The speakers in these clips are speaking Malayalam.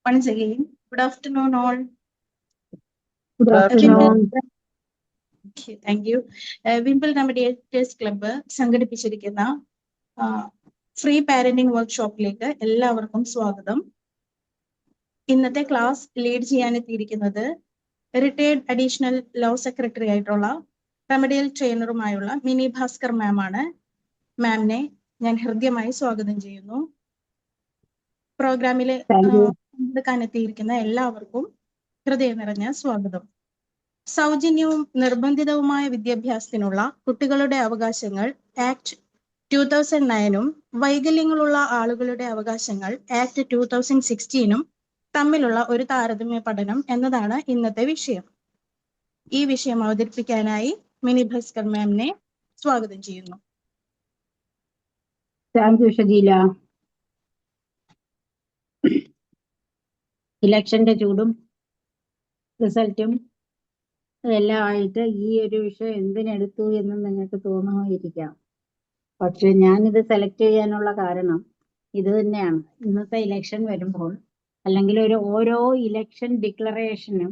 Once again, good afternoon all. Good afternoon. Okay, thank you. Wimble Mediators Club സംഘടിപ്പിച്ചിരിക്കുന്ന ഫ്രീ പാരന്റിംഗ് വർക്ക്ഷോപ്പിലേക്ക് എല്ലാവർക്കും സ്വാഗതം. ഇന്നത്തെ ക്ലാസ് ലീഡ് ചെയ്യാനെത്തിയിരിക്കുന്നത് റിട്ടയർഡ് അഡീഷണൽ ലോ സെക്രട്ടറി ആയിട്ടുള്ള റെമഡിയൽ ട്രെയിനറുമായുള്ള മിനി ഭാസ്കർ മാം ആണ്. മാമിനെ ഞാൻ ഹൃദ്യമായി സ്വാഗതം ചെയ്യുന്നു. പ്രോഗ്രാമിൽ പങ്കെടുക്കാനെത്തിയിരിക്കുന്ന എല്ലാവർക്കും ഹൃദയം നിറഞ്ഞ സ്വാഗതം. സൗജന്യവും നിർബന്ധിതവുമായ വിദ്യാഭ്യാസത്തിനുള്ള കുട്ടികളുടെ അവകാശങ്ങൾ ആക്ട് 2009 വൈകല്യങ്ങളുള്ള ആളുകളുടെ അവകാശങ്ങൾ ആക്ട് 2016 തമ്മിലുള്ള ഒരു താരതമ്യ പഠനം എന്നതാണ് ഇന്നത്തെ വിഷയം. ഈ വിഷയം അവതരിപ്പിക്കാനായി മിനി ഭാസ്കർ മാമിനെ സ്വാഗതം ചെയ്യുന്നു. Thank you Shajeela. ഇലക്ഷന്റെ ചൂടും റിസൾട്ടും എല്ലാം ആയിട്ട് ഈ ഒരു വിഷയം എന്തിനെടുത്തു എന്ന് നിങ്ങൾക്ക് തോന്നുമായിരിക്കാം. പക്ഷെ ഞാനിത് സെലക്ട് ചെയ്യാനുള്ള കാരണം ഇത് തന്നെയാണ്. ഇന്നത്തെ ഇലക്ഷൻ വരുമ്പോൾ അല്ലെങ്കിൽ ഓരോ ഇലക്ഷൻ ഡിക്ലറേഷനും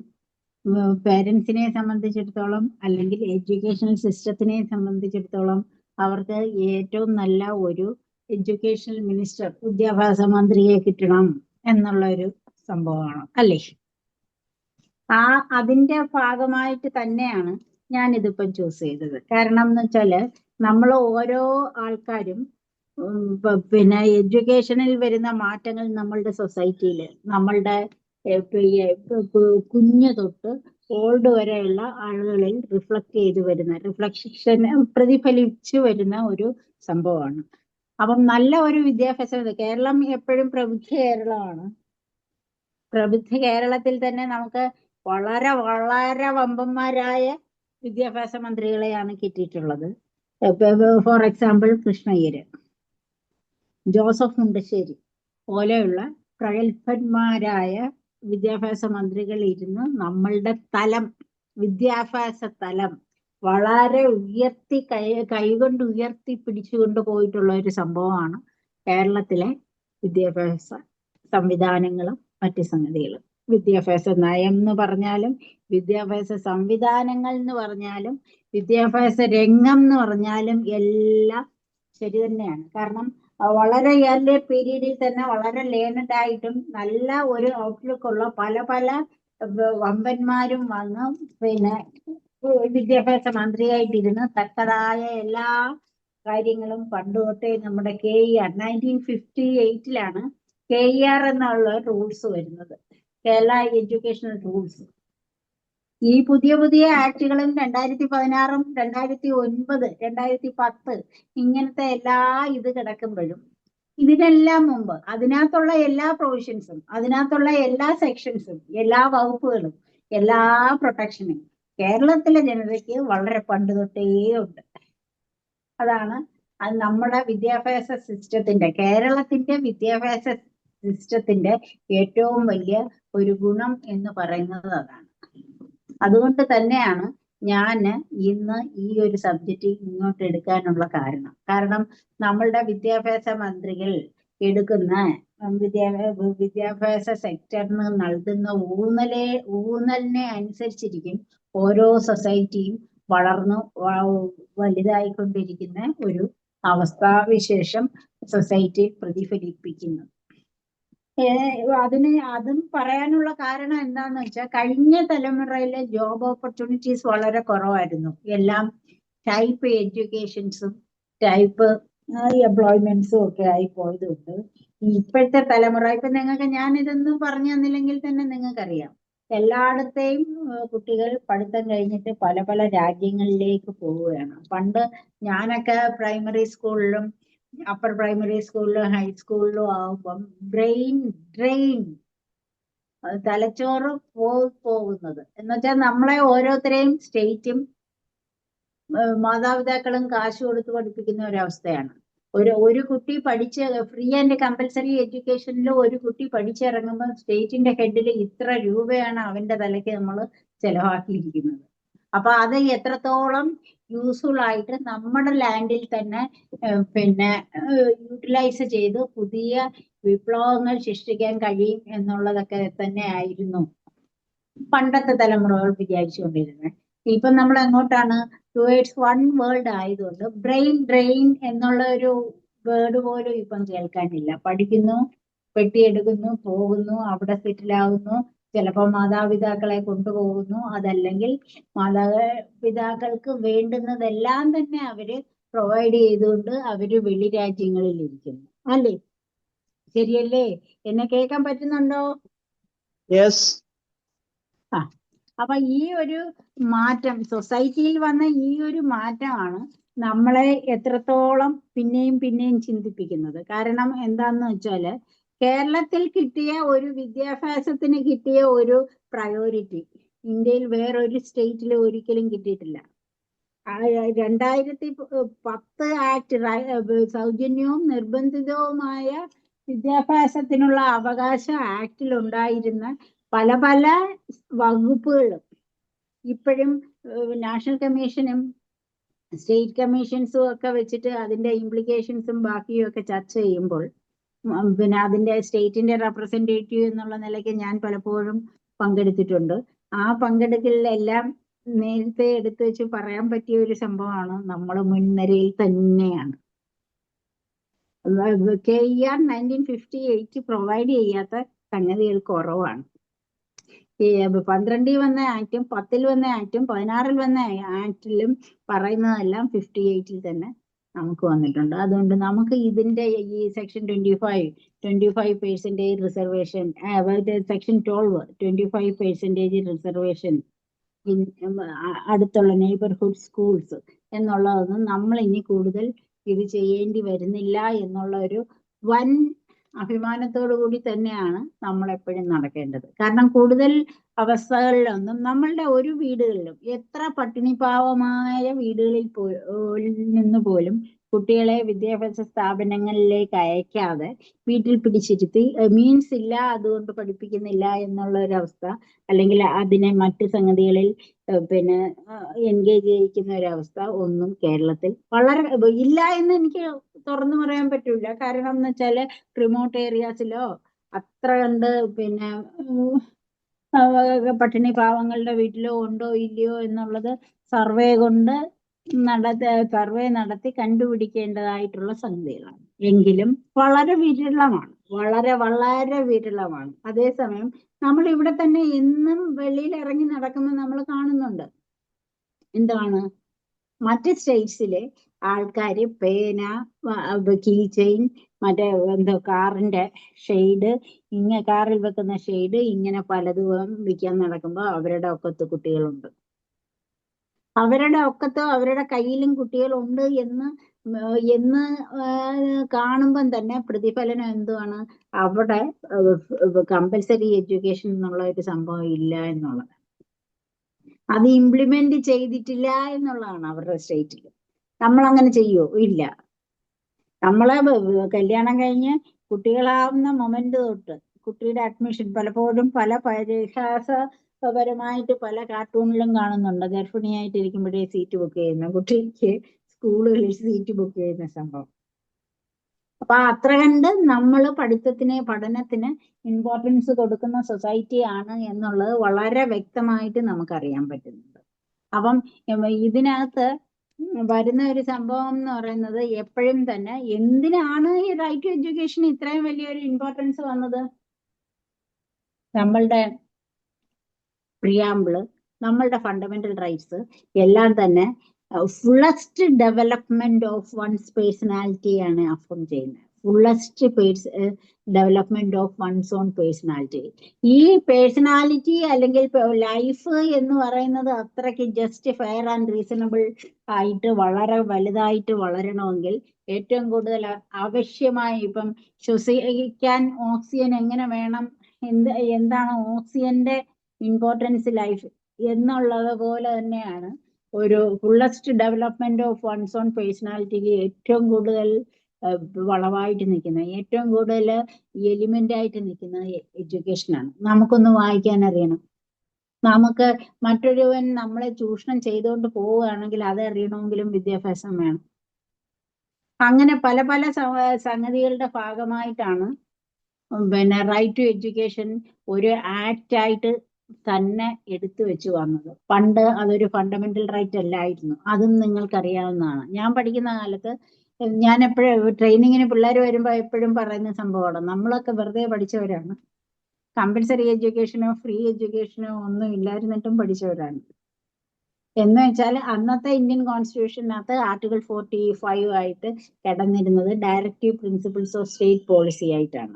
പേരൻസിനെ സംബന്ധിച്ചിടത്തോളം അല്ലെങ്കിൽ എഡ്യൂക്കേഷണൽ സിസ്റ്റത്തിനെ സംബന്ധിച്ചിടത്തോളം അവർക്ക് ഏറ്റവും നല്ല ഒരു എഡ്യൂക്കേഷണൽ മിനിസ്റ്റർ, വിദ്യാഭ്യാസ മന്ത്രിയെ കിട്ടണം എന്നുള്ള ഒരു സംഭവമാണ് അല്ലേ? അതിന്റെ ഭാഗമായിട്ട് തന്നെയാണ് ഞാൻ ഇതിപ്പം ചൂസ് ചെയ്തത്. കാരണം എന്ന് വെച്ചാല് നമ്മൾ ഓരോ ആൾക്കാരും പിന്നെ എഡ്യൂക്കേഷനിൽ വരുന്ന മാറ്റങ്ങൾ നമ്മളുടെ സൊസൈറ്റിയിൽ, നമ്മളുടെ കുഞ്ഞു തൊട്ട് ഓൾഡ് വരെയുള്ള ആളുകളിൽ പ്രതിഫലിച്ചു വരുന്ന ഒരു സംഭവമാണ്. അപ്പം നല്ല ഒരു വിദ്യാഭ്യാസം, കേരളം എപ്പോഴും പ്രബുദ്ധ കേരളമാണ്. പ്രബുദ്ധ കേരളത്തിൽ തന്നെ നമുക്ക് വളരെ വളരെ വമ്പന്മാരായ വിദ്യാഭ്യാസ മന്ത്രികളെയാണ് കിട്ടിയിട്ടുള്ളത്. For example Krishnaiyer, Joseph Mundassery പോലെയുള്ള പ്രഗത്ഭന്മാരായ വിദ്യാഭ്യാസ മന്ത്രികൾ ഇരുന്ന് നമ്മളുടെ വിദ്യാഭ്യാസ തലം വളരെ കൈകൊണ്ട് ഉയർത്തി പിടിച്ചുകൊണ്ട് പോയിട്ടുള്ള ഒരു സംഭവമാണ് കേരളത്തിലെ വിദ്യാഭ്യാസ സംവിധാനങ്ങളും മറ്റു സംഗതികളും. വിദ്യാഭ്യാസ നയം എന്ന് പറഞ്ഞാലും, വിദ്യാഭ്യാസ സംവിധാനങ്ങൾ എന്ന് പറഞ്ഞാലും, വിദ്യാഭ്യാസ രംഗം എന്ന് പറഞ്ഞാലും എല്ലാം ശരി തന്നെയാണ്. കാരണം വളരെ ഏർലി പീരീഡിൽ തന്നെ വളരെ ലേണഡ് ആയിട്ടും നല്ല ഒരു ഔട്ട്ലുക്ക് ഉള്ള പല പല വമ്പന്മാരും വന്ന് പിന്നെ വിദ്യാഭ്യാസ മന്ത്രിയായിട്ടിരുന്ന് തക്കതായ എല്ലാ കാര്യങ്ങളും പണ്ടുതൊട്ടേ നമ്മുടെ KER 1958 KER എന്നുള്ള റൂൾസ് വരുന്നത്, കേരള എഡ്യൂക്കേഷണൽ റൂൾസ്. ഈ പുതിയ പുതിയ ആക്ടുകളും 2016, 2009, 2010 ഇങ്ങനത്തെ എല്ലാ ഇത് കിടക്കുമ്പോഴും ഇതിനെല്ലാം മുമ്പ് അതിനകത്തുള്ള എല്ലാ പ്രൊവിഷൻസും, അതിനകത്തുള്ള എല്ലാ സെക്ഷൻസും, എല്ലാ വകുപ്പുകളും, എല്ലാ പ്രൊട്ടക്ഷനും കേരളത്തിലെ ജനതയ്ക്ക് വളരെ പണ്ട് തൊട്ടേ ഉണ്ട്. അതാണ് അത് നമ്മുടെ വിദ്യാഭ്യാസ സിസ്റ്റത്തിന്റെ, കേരളത്തിന്റെ വിദ്യാഭ്യാസ സിസ്റ്റത്തിന്റെ ഏറ്റവും വലിയ ഒരു ഗുണം എന്ന് പറയുന്നത് അതാണ്. അതുകൊണ്ട് തന്നെയാണ് ഞാൻ ഇന്ന് ഈ ഒരു സബ്ജക്റ്റ് ഇങ്ങോട്ട് എടുക്കാനുള്ള കാരണം നമ്മളുടെ വിദ്യാഭ്യാസ മന്ത്രികൾ എടുക്കുന്ന വിദ്യാഭ്യാസ സെക്ടറിന് നൽകുന്ന ഊന്നലിനെ അനുസരിച്ചിരിക്കും ഓരോ സൊസൈറ്റിയും വളർന്നു വലുതായിക്കൊണ്ടിരിക്കുന്ന ഒരു അവസ്ഥാവിശേഷം സൊസൈറ്റിയിൽ പ്രതിഫലിപ്പിക്കുന്നത്. അതും പറയാനുള്ള കാരണം എന്താന്ന് വെച്ചാൽ, കഴിഞ്ഞ തലമുറയിലെ ജോബ് ഓപ്പർച്യൂണിറ്റീസ് വളരെ കുറവായിരുന്നു. എല്ലാം ടൈപ്പ് എഡ്യൂക്കേഷൻസും ടൈപ്പ് എംപ്ലോയ്മെന്റ്സും ഒക്കെ ആയി പോയതുകൊണ്ട് ഇപ്പോഴത്തെ തലമുറ, ഇപ്പൊ നിങ്ങൾക്ക് ഞാൻ ഇതൊന്നും പറഞ്ഞു തന്നില്ലെങ്കിൽ തന്നെ നിങ്ങൾക്കറിയാം, എല്ലായിടത്തെയും കുട്ടികൾ പഠിത്തം കഴിഞ്ഞിട്ട് പല പല രാജ്യങ്ങളിലേക്ക് പോവുകയാണ്. പണ്ട് ഞാനൊക്കെ പ്രൈമറി സ്കൂളിലും അപ്പർ പ്രൈമറി സ്കൂളിലും ഹൈസ്കൂളിലും ആകുമ്പം ബ്രെയിൻ ഡ്രെയിൻ, തലച്ചോറ് പോകുന്നത് എന്ന് വെച്ചാൽ നമ്മളെ ഓരോരുത്തരെയും സ്റ്റേറ്റും മാതാപിതാക്കളും കാശ് കൊടുത്ത് പഠിപ്പിക്കുന്ന ഒരവസ്ഥയാണ്. ഒരു കുട്ടി പഠിച്ച് ഫ്രീ ആൻഡ് കമ്പൽസറി എഡ്യൂക്കേഷനിൽ ഒരു കുട്ടി പഠിച്ചിറങ്ങുമ്പോൾ സ്റ്റേറ്റിന്റെ ഹെഡിൽ ഇത്ര രൂപയാണ് അവന്റെ തലയ്ക്ക് നമ്മൾ ചെലവാക്കിയിരിക്കുന്നത്. അപ്പൊ അത് എത്രത്തോളം യൂസ്ഫുൾ ആയിട്ട് നമ്മുടെ ലാൻഡിൽ തന്നെ പിന്നെ യൂട്ടിലൈസ് ചെയ്ത് പുതിയ വിപ്ലവങ്ങൾ സൃഷ്ടിക്കാൻ കഴിയും എന്നുള്ളതൊക്കെ തന്നെ ആയിരുന്നു പണ്ടത്തെ തലമുറകൾ വിചാരിച്ചുകൊണ്ടിരുന്നത്. ഇപ്പൊ നമ്മൾ എങ്ങോട്ടാണ്? ടുവേർഡ്സ് വൺ വേൾഡ് ആയതുകൊണ്ട് ബ്രെയിൻ ഡ്രെയിൻ എന്നുള്ള ഒരു വേർഡ് പോലും ഇപ്പം കേൾക്കാനില്ല. പഠിക്കുന്നു, പെട്ടിയെടുക്കുന്നു, പോകുന്നു, അവിടെ സെറ്റിൽ ആവുന്നു, ചിലപ്പോൾ മാതാപിതാക്കളെ കൊണ്ടുപോകുന്നു, അതല്ലെങ്കിൽ മാതാപിതാക്കൾക്ക് വേണ്ടുന്നതെല്ലാം തന്നെ അവര് പ്രൊവൈഡ് ചെയ്തുകൊണ്ട് അവര് വെളി രാജ്യങ്ങളിൽ ഇരിക്കുന്നു. അല്ലേ? ശരിയല്ലേ? എന്നെ കേൾക്കാൻ പറ്റുന്നുണ്ടോ? യെസ്. ആ, അപ്പൊ ഈ ഒരു മാറ്റം, സൊസൈറ്റിയിൽ വന്ന ഈ ഒരു മാറ്റമാണ് നമ്മളെ എത്രത്തോളം പിന്നെയും പിന്നെയും ചിന്തിപ്പിക്കുന്നത്. കാരണം എന്താന്ന് വെച്ചാല് കേരളത്തിൽ കിട്ടിയ ഒരു വിദ്യാഭ്യാസത്തിന് കിട്ടിയ ഒരു പ്രയോറിറ്റി ഇന്ത്യയിൽ വേറൊരു സ്റ്റേറ്റിൽ ഒരിക്കലും കിട്ടിയിട്ടില്ല. 2010 ആക്ട്, സൗജന്യവും നിർബന്ധിതവുമായ വിദ്യാഭ്യാസത്തിനുള്ള അവകാശ ആക്ടിൽ ഉണ്ടായിരുന്ന പല പല വകുപ്പുകളും ഇപ്പോഴും നാഷണൽ കമ്മീഷനും സ്റ്റേറ്റ് കമ്മീഷൻസും ഒക്കെ വെച്ചിട്ട് അതിന്റെ ഇംപ്ലിക്കേഷൻസും ബാക്കിയും ഒക്കെ ചർച്ച ചെയ്യുമ്പോൾ പിന്നെ അതിന്റെ സ്റ്റേറ്റിന്റെ റെപ്രസെന്റേറ്റീവ് എന്നുള്ള നിലയ്ക്ക് ഞാൻ പലപ്പോഴും പങ്കെടുത്തിട്ടുണ്ട്. ആ പങ്കെടുക്കലിലെല്ലാം നേരത്തെ എടുത്തു വെച്ച് പറയാൻ പറ്റിയ ഒരു സംഭവമാണ് നമ്മൾ മുൻനിരയിൽ തന്നെയാണ്. KER 1958 പ്രൊവൈഡ് ചെയ്യാത്ത സംഗതികൾ കുറവാണ്. 12 വന്ന ആക്ടും 10 വന്ന ആക്ടും 16 വന്ന ആക്ടിലും പറയുന്നതെല്ലാം 58 തന്നെ നമുക്ക് വന്നിട്ടുണ്ട്. അതുകൊണ്ട് നമുക്ക് ഇതിന്റെ ഈ സെക്ഷൻ 25% റിസർവേഷൻ, സെക്ഷൻ 12 25% റിസർവേഷൻ അടുത്തുള്ള നെയ്ബർഹുഡ് സ്കൂൾസ് എന്നുള്ളതൊന്നും നമ്മൾ ഇനി കൂടുതൽ ഇത് ചെയ്യേണ്ടി വരുന്നില്ല എന്നുള്ള ഒരു വൻ അഭിമാനത്തോടു കൂടി തന്നെയാണ് നമ്മൾ എപ്പോഴും നടക്കേണ്ടത്. കാരണം കൂടുതൽ അവസ്ഥകളിലൊന്നും നമ്മളുടെ ഒരു വീടുകളിലും, എത്ര പട്ടിണിപാവമായ വീടുകളിൽ നിന്ന് പോലും കുട്ടികളെ വിദ്യാഭ്യാസ സ്ഥാപനങ്ങളിലേക്ക് അയക്കാതെ വീട്ടിൽ പിടിച്ചിരുത്തി മീൻസ് ഇല്ല അതുകൊണ്ട് പഠിപ്പിക്കുന്നില്ല എന്നുള്ള ഒരു അവസ്ഥ, അല്ലെങ്കിൽ അതിനെ മറ്റു സംഗതികളിൽ പിന്നെ എൻഗേജ് ചെയ്യിക്കുന്ന ഒരവസ്ഥ ഒന്നും കേരളത്തിൽ വളരെ ഇല്ല എന്ന് എനിക്ക് തുറന്നു പറയാൻ പറ്റൂല. കാരണം എന്ന് വെച്ചാല് റിമോട്ട് ഏരിയാസിലോ അത്ര കണ്ട് പിന്നെ പട്ടിണി പാവങ്ങളുടെ വീട്ടിലോ ഉണ്ടോ ഇല്ലയോ എന്നുള്ളത് സർവേ നടത്തി കണ്ടുപിടിക്കേണ്ടതായിട്ടുള്ള സംഗതികളാണ്. എങ്കിലും വളരെ വിരളമാണ്, വളരെ വളരെ വിരളമാണ്. അതേസമയം നമ്മൾ ഇവിടെ തന്നെ എന്നും വെളിയിൽ ഇറങ്ങി നടക്കുമ്പോൾ നമ്മൾ കാണുന്നുണ്ട് എന്താണ് മറ്റ് സ്റ്റേറ്റ്സിലെ ആൾക്കാര് പേന, കീ ചെയിൻ, മറ്റേ എന്തോ കാറിന്റെ ഷെയ്ഡ്, കാറിൽ വെക്കുന്ന ഷെയ്ഡ്, ഇങ്ങനെ പലതും വിൽക്കാൻ നടക്കുമ്പോൾ അവരുടെ ഒക്കത്ത് കുട്ടികളുണ്ട്. അവരുടെ ഒക്കത്തോ അവരുടെ കയ്യിലും കുട്ടികളുണ്ട് എന്ന് കാണുമ്പം തന്നെ പ്രതിഫലനം എന്തുവാണ്? അവിടെ കമ്പൽസറി എഡ്യൂക്കേഷൻ എന്നുള്ള ഒരു സംഭവം ഇല്ല എന്നുള്ളത്, അത് ഇംപ്ലിമെന്റ് ചെയ്തിട്ടില്ല എന്നുള്ളതാണ് അവരുടെ സ്റ്റേറ്റിൽ. നമ്മൾ അങ്ങനെ ചെയ്യുമോ? ഇല്ല. നമ്മളെ കല്യാണം കഴിഞ്ഞ് കുട്ടികളാവുന്ന മൊമെന്റ് തൊട്ട് കുട്ടിയുടെ അഡ്മിഷൻ പലപ്പോഴും പല പരിഹാസപരമായിട്ട് പല കാർട്ടൂണിലും കാണുന്നുണ്ട്. ഗർഭിണിയായിട്ടിരിക്കുമ്പോഴേ സീറ്റ് ബുക്ക് ചെയ്യുന്ന കുട്ടിക്ക് സ്കൂളുകളിൽ സീറ്റ് ബുക്ക് ചെയ്യുന്ന സംഭവം. അപ്പൊ അത്ര കണ്ട് നമ്മൾ പഠനത്തിന് ഇമ്പോർട്ടൻസ് കൊടുക്കുന്ന സൊസൈറ്റി ആണ് എന്നുള്ളത് വളരെ വ്യക്തമായിട്ട് നമുക്കറിയാൻ പറ്റുന്നുണ്ട്. അപ്പം ഇതിനകത്ത് വരുന്ന ഒരു സംഭവം എന്ന് പറയുന്നത് എപ്പോഴും തന്നെ എന്തിനാണ് ഈ റൈറ്റ് ടു എഡ്യൂക്കേഷൻ ഇത്രയും വലിയൊരു ഇമ്പോർട്ടൻസ് വന്നത്? നമ്മളുടെ പ്രിയാമ്പിള്, നമ്മളുടെ ഫണ്ടമെന്റൽ റൈറ്റ്സ് എല്ലാം തന്നെ fullest development of one's personality ആണ് അഫോം ചെയ്യുന്നത്. Fullest development of one's own personality. ഈ പേഴ്സണാലിറ്റി അല്ലെങ്കിൽ ലൈഫ് എന്ന് പറയുന്നത് അത്രയ്ക്ക് ജസ്റ്റ് ഫെയർ ആൻഡ് റീസണബിൾ ആയിട്ട് വളരെ വലുതായിട്ട് വളരണമെങ്കിൽ ഏറ്റവും കൂടുതൽ ആവശ്യമായി ഇപ്പം ശ്വസിക്കാൻ ഓക്സിജൻ എങ്ങനെ വേണം, എന്താണ് ഓക്സിജന്റെ ഇമ്പോർട്ടൻസ് ലൈഫ് എന്നുള്ളത് പോലെ തന്നെയാണ് ഒരു fullest development of one's own പേഴ്സണാലിറ്റിക്ക് ഏറ്റവും കൂടുതൽ വളവായിട്ട് നിൽക്കുന്നത്, ഏറ്റവും കൂടുതൽ എലിമെന്റ് ആയിട്ട് നിൽക്കുന്നത് എഡ്യൂക്കേഷനാണ്. നമുക്കൊന്ന് വായിക്കാൻ അറിയണം, നമുക്ക് മറ്റൊരുവൻ നമ്മളെ ചൂഷണം ചെയ്തുകൊണ്ട് പോവുകയാണെങ്കിൽ അത് അറിയണമെങ്കിലും വിദ്യാഭ്യാസം വേണം. അങ്ങനെ പല പല സംഗതികളുടെ ഭാഗമായിട്ടാണ് പിന്നെ റൈറ്റ് ടു എഡ്യൂക്കേഷൻ ഒരു ആക്ട് ആയിട്ട് തന്നെ എടുത്തു വെച്ച് വന്നത്. പണ്ട് അതൊരു ഫണ്ടമെന്റൽ റൈറ്റ് അല്ലായിരുന്നു. അതും നിങ്ങൾക്കറിയാവുന്നതാണ്. ഞാൻ പഠിക്കുന്ന കാലത്ത് ഞാൻ എപ്പോഴും ട്രെയിനിങ്ങിന് പിള്ളേർ വരുമ്പോൾ എപ്പോഴും പറയുന്ന സംഭവമാണ്, നമ്മളൊക്കെ വെറുതെ പഠിച്ചവരാണ്, കമ്പൽസറി എഡ്യൂക്കേഷനോ ഫ്രീ എഡ്യൂക്കേഷനോ ഒന്നും ഇല്ലായിരുന്നിട്ടും പഠിച്ചവരാണ്. എന്ന് വെച്ചാൽ അന്നത്തെ ഇന്ത്യൻ കോൺസ്റ്റിറ്റ്യൂഷനകത്ത് ആർട്ടിക്കിൾ 45 ആയിട്ട് കിടന്നിരുന്നത് directive principles of state policy ആയിട്ടാണ്.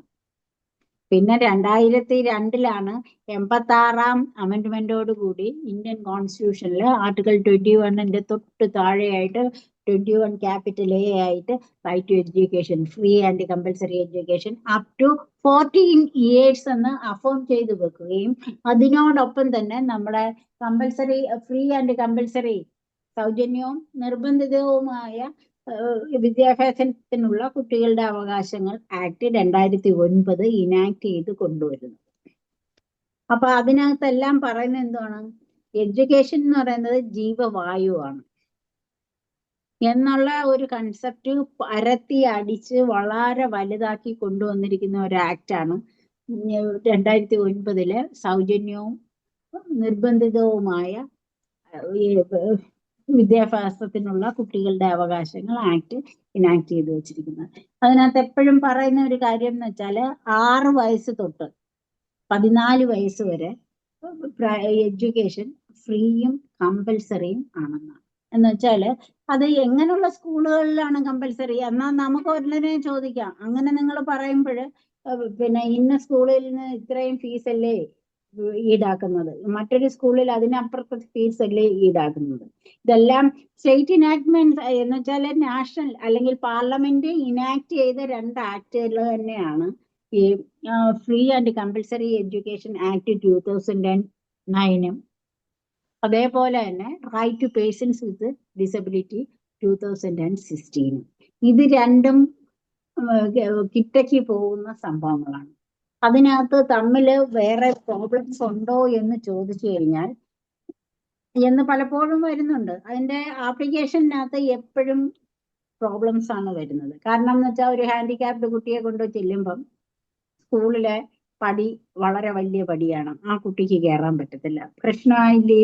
പിന്നെ 2002 86 അമെന്റ്മെന്റോട് കൂടി ഇന്ത്യൻ കോൺസ്റ്റിറ്റ്യൂഷനിൽ ആർട്ടിക്കിൾ 21 തൊട്ട് താഴെയായിട്ട് 21 ആയിട്ട് right to education, free and compulsory education up to 14 years എന്ന് അഫോം ചെയ്തു വെക്കുകയും അതിനോടൊപ്പം തന്നെ നമ്മുടെ കമ്പൽസറി, ഫ്രീ ആൻഡ് കമ്പൽസറി, സൗജന്യവും നിർബന്ധിതവുമായ വിദ്യാഭ്യാസത്തിനുള്ള കുട്ടികളുടെ അവകാശങ്ങൾ ആക്ട് 2009 ഇനാക്ട് ചെയ്ത് കൊണ്ടുവരുന്നു. അപ്പൊ അതിനകത്തെല്ലാം പറയുന്നത് എന്താണ്? എഡ്യൂക്കേഷൻ എന്ന് പറയുന്നത് ജീവവായുവാണ് എന്നുള്ള ഒരു കൺസെപ്റ്റ് പരത്തി അടിച്ച് വളരെ വലുതാക്കി കൊണ്ടുവന്നിരിക്കുന്ന ഒരു ആക്ടാണ് 2009 സൗജന്യവും നിർബന്ധിതവുമായ വിദ്യാഭ്യാസത്തിനുള്ള കുട്ടികളുടെ അവകാശങ്ങൾ ആക്ട് ഇനാക്ട് ചെയ്ത് വെച്ചിരിക്കുന്നത്. അതിനകത്ത് എപ്പോഴും പറയുന്ന ഒരു കാര്യം എന്ന് വെച്ചാൽ 6 വയസ്സ് തൊട്ട് 14 വയസ്സ് വരെ എഡ്യൂക്കേഷൻ ഫ്രീയും കമ്പൽസറിയും ആണെന്നാണ്. എന്ന് വെച്ചാല് അത് എങ്ങനെയുള്ള സ്കൂളുകളിലാണ് കമ്പൽസറി എന്നാൽ നമുക്ക് ഒരിനെ ചോദിക്കാം. അങ്ങനെ നിങ്ങൾ പറയുമ്പോൾ പിന്നെ ഇന്ന സ്കൂളിൽ നിന്ന് ഇത്രയും ഫീസ് അല്ലേ ഈടാക്കുന്നത്, മറ്റൊരു സ്കൂളിൽ അതിനപ്പുറത്തെ ഫീസ് അല്ലേ ഈടാക്കുന്നത്. ഇതെല്ലാം സ്റ്റേറ്റ് ഇനാക്ട്മെന്റ് എന്ന് വെച്ചാൽ നാഷണൽ അല്ലെങ്കിൽ പാർലമെന്റ് ഇനാക്ട് ചെയ്ത 2 ആക്ടുകൾ തന്നെയാണ് ഈ free and compulsory education act 2009 അതേപോലെ തന്നെ right to persons with disability 2016. ഇത് രണ്ടും കിട്ടയ്ക്ക് പോകുന്ന സംഭവങ്ങളാണ്. അതിനകത്ത് തമ്മിൽ വേറെ പ്രോബ്ലംസ് ഉണ്ടോ എന്ന് ചോദിച്ചു കഴിഞ്ഞാൽ എന്ന് പലപ്പോഴും വരുന്നുണ്ട്. അതിന്റെ ആപ്ലിക്കേഷനകത്ത് എപ്പോഴും പ്രോബ്ലംസ് ആണ് വരുന്നത്. കാരണം എന്ന് വെച്ചാൽ ഒരു ഹാൻഡിക്യാപ്ഡ് കുട്ടിയെ കൊണ്ട് ചെല്ലുമ്പം സ്കൂളിലെ പടി വളരെ വലിയ പടിയാണ്, ആ കുട്ടിക്ക് കയറാൻ പറ്റത്തില്ല, പ്രശ്നമായില്ലേ?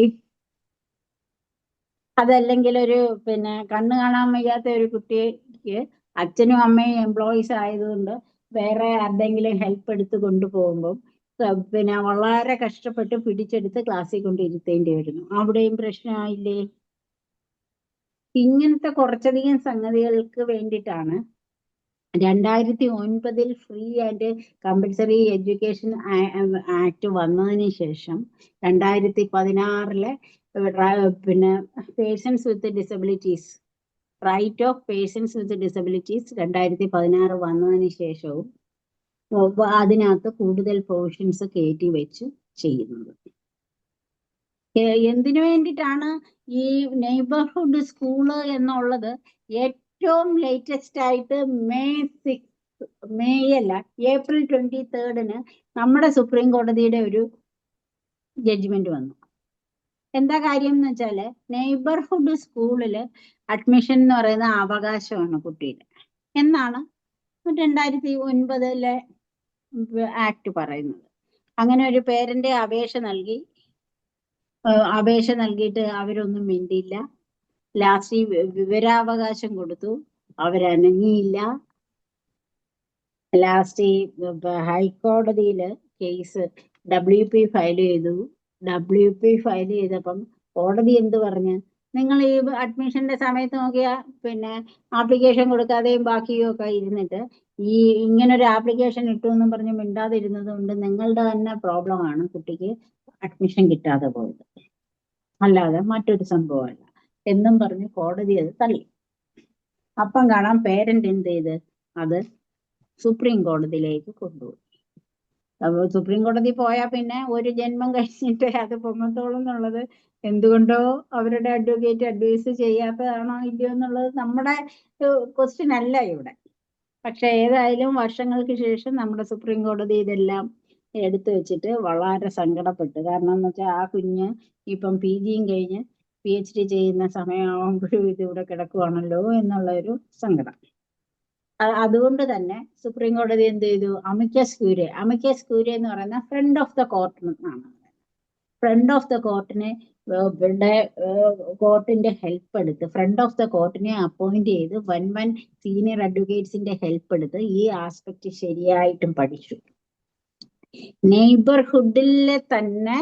അതല്ലെങ്കിൽ ഒരു പിന്നെ കണ്ണ് കാണാൻ വയ്യാത്ത ഒരു കുട്ടിക്ക് അച്ഛനും അമ്മയും എംപ്ലോയീസ് ആയതുകൊണ്ട് വേറെ ആരുടെങ്കിലും ഹെൽപ്പ് എടുത്ത് കൊണ്ടുപോകുമ്പോൾ പിന്നെ വളരെ കഷ്ടപ്പെട്ട് പിടിച്ചെടുത്ത് ക്ലാസ്സിൽ കൊണ്ട് ഇരുത്തേണ്ടി വരുന്നു, അവിടെയും പ്രശ്നമായില്ലേ? ഇങ്ങനത്തെ കുറച്ചധികം സംഗതികൾക്ക് വേണ്ടിയിട്ടാണ് 2009 free and compulsory education act വന്നതിന് ശേഷം 2016 പിന്നെ persons with disabilities, right of persons with disabilities 2016 വന്നതിന് ശേഷവും അതിനകത്ത് കൂടുതൽ പ്രൊവിഷൻസ് കയറ്റി വെച്ച് ചെയ്യുന്നത്. എന്തിനു വേണ്ടിയിട്ടാണ് ഈ നെയ്ബർഹുഡ് സ്കൂള് എന്നുള്ളത്? ഏറ്റവും ലേറ്റസ്റ്റ് ആയിട്ട് ഏപ്രിൽ 23 നമ്മുടെ സുപ്രീം കോടതിയുടെ ഒരു ജഡ്ജ്മെന്റ് വന്നു. എന്താ കാര്യം എന്ന് വെച്ചാല് നെയ്ബർഹുഡ് സ്കൂളില് അഡ്മിഷൻ എന്ന് പറയുന്ന അവകാശമാണ് കുട്ടിയുടെ എന്നാണ് 2009 ആക്ട് പറയുന്നത്. അങ്ങനെ ഒരു പേരന്റ് അപേക്ഷ നൽകിയിട്ട് അവരൊന്നും മിണ്ടിയില്ല. ലാസ്റ്റ് വിവരാവകാശം കൊടുത്തു, അവരനങ്ങിയില്ല. ലാസ്റ്റ് ഹൈക്കോടതിയില് കേസ് WP ഫയൽ ചെയ്തു. WP ഫയൽ ചെയ്തപ്പം കോടതി എന്ത് പറഞ്ഞ്, നിങ്ങൾ ഈ അഡ്മിഷന്റെ സമയത്ത് നോക്കിയാ പിന്നെ ആപ്ലിക്കേഷൻ കൊടുക്കാതെയും ബാക്കിയും ഒക്കെ ഇരുന്നിട്ട് ഈ ഇങ്ങനൊരു ആപ്ലിക്കേഷൻ ഇട്ടു എന്നും പറഞ്ഞ് മിണ്ടാതിരുന്നത് കൊണ്ട് നിങ്ങളുടെ തന്നെ പ്രോബ്ലമാണ് കുട്ടിക്ക് അഡ്മിഷൻ കിട്ടാതെ പോയത്, അല്ലാതെ മറ്റൊരു സംഭവമല്ല എന്നും പറഞ്ഞ് കോടതി അത് തള്ളി. അപ്പം കാണാം പേരന്റ് എന്ത് ചെയ്ത് അത് സുപ്രീം കോടതിയിലേക്ക് കൊണ്ടുപോയി. അപ്പോൾ സുപ്രീം കോടതി പോയാൽ പിന്നെ ഒരു ജന്മം കഴിഞ്ഞിട്ട് അത് പൊങ്ങത്തോളം എന്നുള്ളത് എന്തുകൊണ്ടോ അവരുടെ അഡ്വക്കേറ്റ് അഡ്വൈസ് ചെയ്യാത്തതാണോ ഇല്ലയോ എന്നുള്ളത് നമ്മുടെ ക്വസ്റ്റ്യൻ അല്ല ഇവിടെ. പക്ഷെ ഏതായാലും വർഷങ്ങൾക്ക് ശേഷം നമ്മുടെ സുപ്രീം കോടതി ഇതെല്ലാം എടുത്തു വെച്ചിട്ട് വളരെ സങ്കടപ്പെട്ടു. കാരണം എന്ന് വെച്ചാൽ ആ കുഞ്ഞ് ഇപ്പം PGയും കഴിഞ്ഞ് PhD ചെയ്യുന്ന സമയമാകുമ്പോഴും ഇതിവിടെ കിടക്കുവാണല്ലോ എന്നുള്ള ഒരു സങ്കടം. അതുകൊണ്ട് തന്നെ സുപ്രീം കോടതി എന്ത് ചെയ്തു, അമിക്കസ് ക്യൂരെ എന്ന് പറയുന്ന ഫ്രണ്ട് ഓഫ് ദ കോർട്ട് എന്നാണ്. ഫ്രണ്ട് ഓഫ് ദ കോർട്ടിനെ ഇവരുടെ കോർട്ടിന്റെ ഹെൽപ്പ് എടുത്ത് ഫ്രണ്ട് ഓഫ് ദ കോർട്ടിനെ അപ്പോയിന്റ് ചെയ്ത് വൻ സീനിയർ അഡ്വക്കേറ്റ്സിന്റെ ഹെൽപ്പ് എടുത്ത് ഈ ആസ്പെക്ട് ശരിയായിട്ടും പഠിച്ചു. നെയ്ബർഹുഡിലെ തന്നെ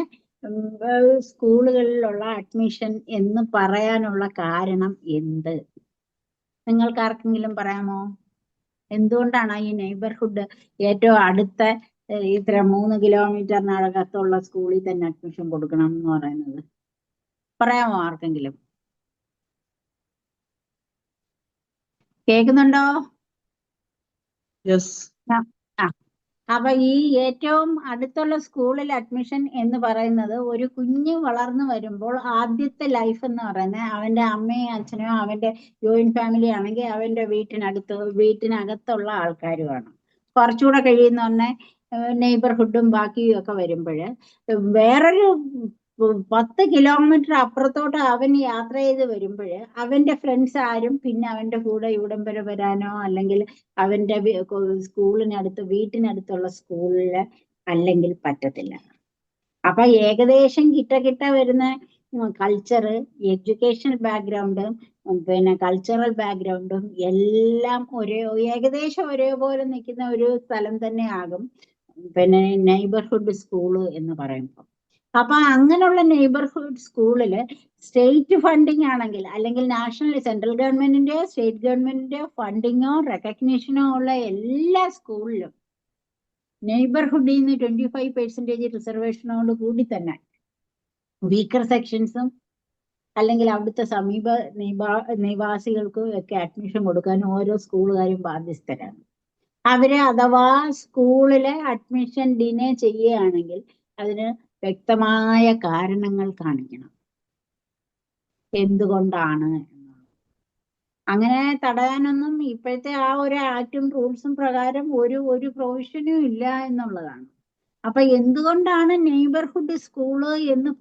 സ്കൂളുകളിലുള്ള അഡ്മിഷൻ എന്ന് പറയാനുള്ള കാരണം എന്ത്? നിങ്ങൾക്ക് ആർക്കെങ്കിലും പറയാമോ? എന്തുകൊണ്ടാണ് ഈ നെയ്ബർഹുഡ് ഏറ്റവും അടുത്ത ഇത്ര 3 കിലോമീറ്ററിനകത്തുള്ള സ്കൂളിൽ തന്നെ അഡ്മിഷൻ കൊടുക്കണം എന്ന് പറയുന്നത്? പറയാമോ ആർക്കെങ്കിലും? കേൾക്കുന്നുണ്ടോ? ആ, അപ്പൊ ഈ ഏറ്റവും അടുത്തുള്ള സ്കൂളിൽ അഡ്മിഷൻ എന്ന് പറയുന്നത് ഒരു കുഞ്ഞ് വളർന്നു വരുമ്പോൾ ആദ്യത്തെ ലൈഫ് എന്ന് പറയുന്നത് അവന്റെ അമ്മയും അച്ഛനോ അവന്റെ ജോയിന്റ് ഫാമിലി ആണെങ്കിൽ അവന്റെ വീട്ടിനകത്തുള്ള ആൾക്കാരുമാണ്. കുറച്ചുകൂടെ കഴിയുന്ന തന്നെ നെയ്ബർഹുഡും ബാക്കിയും ഒക്കെ വരുമ്പോൾ വേറൊരു 10 കിലോമീറ്റർ അപ്പുറത്തോട്ട് അവൻ യാത്ര ചെയ്ത് വരുമ്പോൾ അവന്റെ ഫ്രണ്ട്സ് ആരും പിന്നെ അവന്റെ കൂടെ ഇവിടം വരെ വരാനോ അല്ലെങ്കിൽ അവന്റെ വീട്ടിനടുത്തുള്ള സ്കൂളില് അല്ലെങ്കിൽ പറ്റത്തില്ല. അപ്പൊ ഏകദേശം കിട്ട വരുന്ന കൾച്ചറ്, എഡ്യൂക്കേഷണൽ ബാക്ക്ഗ്രൗണ്ടും പിന്നെ കൾച്ചറൽ ബാക്ക്ഗ്രൗണ്ടും എല്ലാം ഏകദേശം ഒരേപോലെ നിൽക്കുന്ന ഒരു സ്ഥലം തന്നെ ആകും പിന്നെ നെയ്ബർഹുഡ് സ്കൂള് എന്ന് പറയുമ്പോൾ. അപ്പൊ അങ്ങനെയുള്ള നെയ്ബർഹുഡ് സ്കൂളില് സ്റ്റേറ്റ് ഫണ്ടിങ് ആണെങ്കിൽ അല്ലെങ്കിൽ സെൻട്രൽ ഗവൺമെന്റിന്റെയോ സ്റ്റേറ്റ് ഗവൺമെന്റിന്റെയോ ഫണ്ടിങ്ങോ റെക്കഗ്നീഷനോ ഉള്ള എല്ലാ സ്കൂളിലും നെയ്ബർഹുഡിൽ നിന്ന് 25% റിസർവേഷനോട് കൂടി തന്നെ വീക്കർ സെക്ഷൻസും അല്ലെങ്കിൽ അവിടുത്തെ സമീപ നിവാസികൾക്കും ഒക്കെ അഡ്മിഷൻ കൊടുക്കാൻ ഓരോ സ്കൂളുകാരും ബാധ്യസ്ഥരാണ്. അവര് അഥവാ സ്കൂളിലെ അഡ്മിഷൻ ഡിലേ ചെയ്യുകയാണെങ്കിൽ അതിന് വ്യക്തമായ കാരണങ്ങൾ കാണിക്കണം, എന്തുകൊണ്ടാണ് എന്നുള്ളത്. അങ്ങനെ തടയാനൊന്നും ഇപ്പോഴത്തെ ആ ഒരു ആക്ടും റൂൾസും പ്രകാരം ഒരു പ്രൊവിഷനും ഇല്ല എന്നുള്ളതാണ്. അപ്പൊ എന്തുകൊണ്ടാണ് നെയ്ബർഹുഡ് സ്കൂള് എന്ന്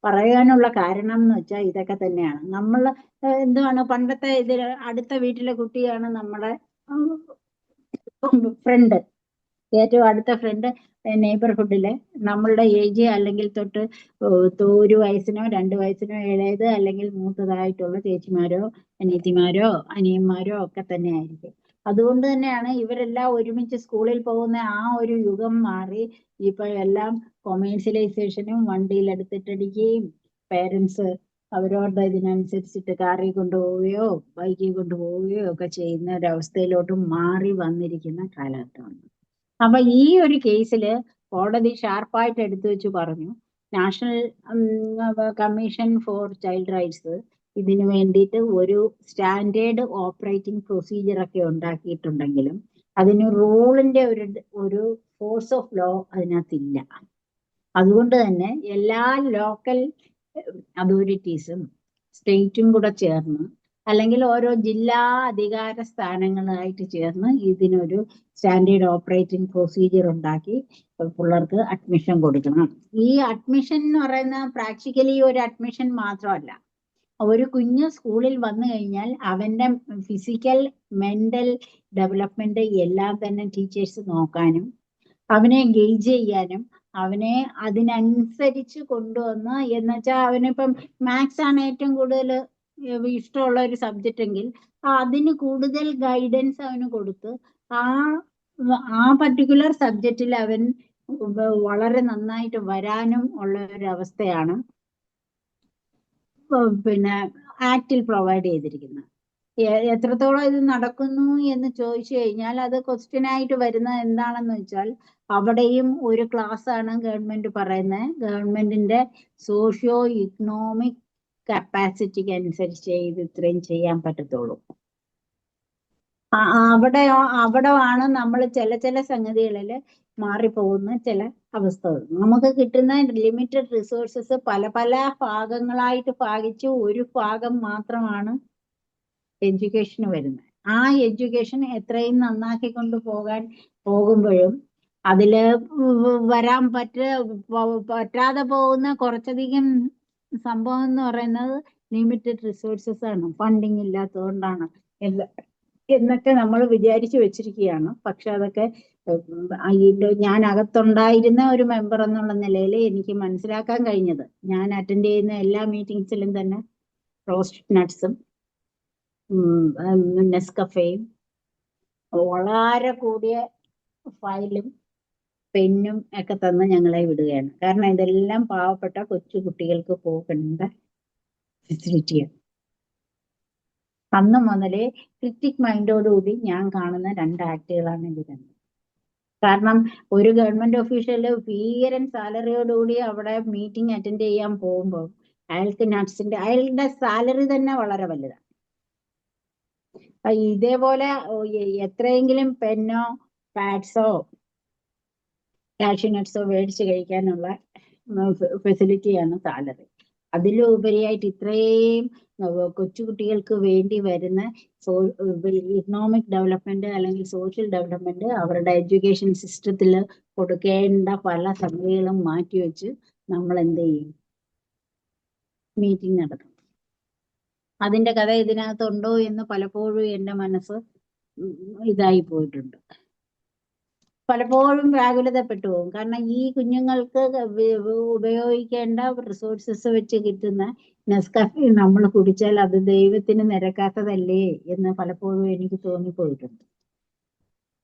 പറയാനുള്ള കാരണം എന്ന് വെച്ചാൽ ഇതൊക്കെ തന്നെയാണ്. നമ്മൾ എന്തുവാണ് പണ്ടത്തെ അടുത്ത വീട്ടിലെ കുട്ടിയാണ് നമ്മുടെ ഫ്രണ്ട്, ഏറ്റവും അടുത്ത ഫ്രണ്ട് നെയ്ബർഹുഡില് നമ്മളുടെ ഏജ് അല്ലെങ്കിൽ തൊട്ട് 1 വയസ്സിനോ 2 വയസ്സിനോ ഇളയത് അല്ലെങ്കിൽ മൂത്തതായിട്ടുള്ള ചേച്ചിമാരോ അനിയത്തിമാരോ അനിയന്മാരോ ഒക്കെ തന്നെ ആയിരിക്കും. അതുകൊണ്ട് തന്നെയാണ് ഇവരെല്ലാം ഒരുമിച്ച് സ്കൂളിൽ പോകുന്ന ആ ഒരു യുഗം മാറി ഇപ്പൊ എല്ലാം കൊമേഴ്സ്യലൈസേഷനും വണ്ടിയിൽ എടുത്തിട്ടടിക്കുകയും പേരൻസ് അവരവരുടെ ഇതിനനുസരിച്ചിട്ട് കാറിൽ കൊണ്ടുപോവുകയോ ബൈക്കിൽ കൊണ്ടുപോവുകയോ ഒക്കെ ചെയ്യുന്ന ഒരവസ്ഥയിലോട്ട് മാറി വന്നിരിക്കുന്ന കാലഘട്ടമാണ്. അപ്പൊ ഈ ഒരു കേസില് കോടതി ഷാർപ്പായിട്ട് എടുത്തു വെച്ച് പറഞ്ഞു, national commission for child rights ഇതിനു വേണ്ടിയിട്ട് ഒരു സ്റ്റാൻഡേർഡ് ഓപ്പറേറ്റിംഗ് പ്രൊസീജിയർ ഒക്കെ ഉണ്ടാക്കിയിട്ടുണ്ടെങ്കിലും അതിന് റൂളിന്റെ ഒരു ഫോഴ്സ് ഓഫ് ലോ അതിനകത്തില്ല. അതുകൊണ്ട് തന്നെ എല്ലാ ലോക്കൽ അതോറിറ്റീസും സ്റ്റേറ്റും കൂടെ ചേർന്ന് അല്ലെങ്കിൽ ഓരോ ജില്ലാ അധികാര സ്ഥാനങ്ങളായിട്ട് ചേർന്ന് ഇതിനൊരു സ്റ്റാൻഡേർഡ് ഓപ്പറേറ്റിംഗ് പ്രൊസീജിയർ ഉണ്ടാക്കി പിള്ളേർക്ക് അഡ്മിഷൻ കൊടുക്കണം. ഈ അഡ്മിഷൻ എന്ന് പറയുന്ന പ്രാക്ടിക്കലി ഒരു അഡ്മിഷൻ മാത്രമല്ല, ഒരു കുഞ്ഞ് സ്കൂളിൽ വന്നു കഴിഞ്ഞാൽ അവന്റെ ഫിസിക്കൽ മെന്റൽ ഡെവലപ്മെന്റ് എല്ലാം തന്നെ ടീച്ചേഴ്സ് നോക്കാനും അവനെ ഗെയ്ജ് ചെയ്യാനും അവനെ അതിനനുസരിച്ച് കൊണ്ടുവന്ന് എന്നുവെച്ചാൽ അവനിപ്പം മാത്സ് ആണ് ഏറ്റവും കൂടുതൽ ഇഷ്ടമുള്ള ഒരു സബ്ജക്റ്റ് എങ്കിൽ അതിന് കൂടുതൽ ഗൈഡൻസ് അവന് കൊടുത്ത് ആ പർട്ടിക്കുലർ സബ്ജക്റ്റിൽ അവൻ വളരെ നന്നായിട്ട് വരാനും ഉള്ള ഒരു അവസ്ഥയാണ് പിന്നെ ആക്ടിൽ പ്രൊവൈഡ് ചെയ്തിരിക്കുന്നത്. എത്രത്തോളം ഇത് നടക്കുന്നു എന്ന് ചോദിച്ചു കഴിഞ്ഞാൽ അത് ക്വസ്റ്റ്യൻ ആയിട്ട് വരുന്നത് എന്താണെന്ന് വെച്ചാൽ അവിടെയും ഒരു ക്ലാസ് ആണ് ഗവൺമെന്റ് പറയുന്നത്, ഗവൺമെന്റിന്റെ സോഷ്യോ ഇക്കണോമിക് കപ്പാസിറ്റിക്ക് അനുസരിച്ച് ഇത് ഇത്രയും ചെയ്യാൻ പറ്റത്തുള്ളൂ. അവിടെ ആണ് നമ്മൾ ചില സംഗതികളിൽ മാറിപ്പോകുന്ന ചില അവസ്ഥകൾ. നമുക്ക് കിട്ടുന്ന ലിമിറ്റഡ് റിസോഴ്സസ് പല ഭാഗങ്ങളായിട്ട് ഭാഗിച്ച് ഒരു ഭാഗം മാത്രമാണ് എഡ്യൂക്കേഷന് വരുന്നത്. ആ എഡ്യൂക്കേഷൻ എത്രയും നന്നാക്കി പോകുമ്പോഴും അതില് വരാൻ പറ്റാതെ പോകുന്ന കുറച്ചധികം സംഭവം എന്ന് പറയുന്നത് ലിമിറ്റഡ് റിസോഴ്സസ് ആണ്, ഫണ്ടിങ് ഇല്ലാത്തതുകൊണ്ടാണ് എന്നൊക്കെ നമ്മൾ വിചാരിച്ചു വെച്ചിരിക്കുകയാണ്. പക്ഷെ അതൊക്കെ ഞാൻ അകത്തുണ്ടായിരുന്ന ഒരു മെമ്പർ എന്നുള്ള നിലയിൽ എനിക്ക് മനസ്സിലാക്കാൻ കഴിഞ്ഞത്, ഞാൻ അറ്റൻഡ് ചെയ്യുന്ന എല്ലാ മീറ്റിംഗ്സിലും തന്നെ റോസ്റ്റഡ് നട്ട്സും നെസ്കഫയും വളരെ കൂടിയ ഫയലും പെന്നും ഒക്കെ തന്ന് ഞങ്ങളെ വിടുകയാണ്. കാരണം ഇതെല്ലാം പാവപ്പെട്ട കൊച്ചു കുട്ടികൾക്ക് പോകേണ്ട ഫെസിലിറ്റിയാണ്. അന്ന് മുതലേ ക്രിറ്റിക് മൈൻഡോടുകൂടി ഞാൻ കാണുന്ന 2 ആക്ടുകളാണ് ഇത് രണ്ടും. കാരണം ഒരു ഗവൺമെന്റ് ഒഫീഷ്യല് ഭീകരൻ സാലറിയോടുകൂടി അവിടെ മീറ്റിംഗ് അറ്റൻഡ് ചെയ്യാൻ പോകുമ്പോൾ അയാളുടെ സാലറി തന്നെ വളരെ വലുതാണ്. ഇതേപോലെ എത്രയെങ്കിലും പെന്നോ പാഡ്സോ കാഷ്യൂനട്ട്സോ മേടിച്ച് കഴിക്കാനുള്ള ഫെസിലിറ്റിയാണ് സാലറി. അതിലുപരിയായിട്ട് ഇത്രയും കൊച്ചുകുട്ടികൾക്ക് വേണ്ടി വരുന്ന ഇക്കണോമിക് ഡെവലപ്മെന്റ് അല്ലെങ്കിൽ സോഷ്യൽ ഡെവലപ്മെന്റ് അവരുടെ എഡ്യൂക്കേഷൻ സിസ്റ്റത്തിൽ കൊടുക്കേണ്ട പല സംഗതികളും മാറ്റിവെച്ച് നമ്മൾ എന്ത് ചെയ്യും, മീറ്റിംഗ് നടത്തും. അതിന്റെ കഥ ഇതിനകത്തുണ്ടോ എന്ന് പലപ്പോഴും എൻ്റെ മനസ്സ് ഇതായി പോയിട്ടുണ്ട്. പലപ്പോഴും വ്യാകുലതപ്പെട്ടു പോകും. കാരണം ഈ കുഞ്ഞുങ്ങൾക്ക് ഉപയോഗിക്കേണ്ട റിസോഴ്സസ് വെച്ച് കിട്ടുന്ന നെസ്കഫെ നമ്മൾ കുടിച്ചാൽ അത് ദൈവത്തിന് നിരക്കാത്തതല്ലേ എന്ന് പലപ്പോഴും എനിക്ക് തോന്നിപ്പോയിട്ടുണ്ട്.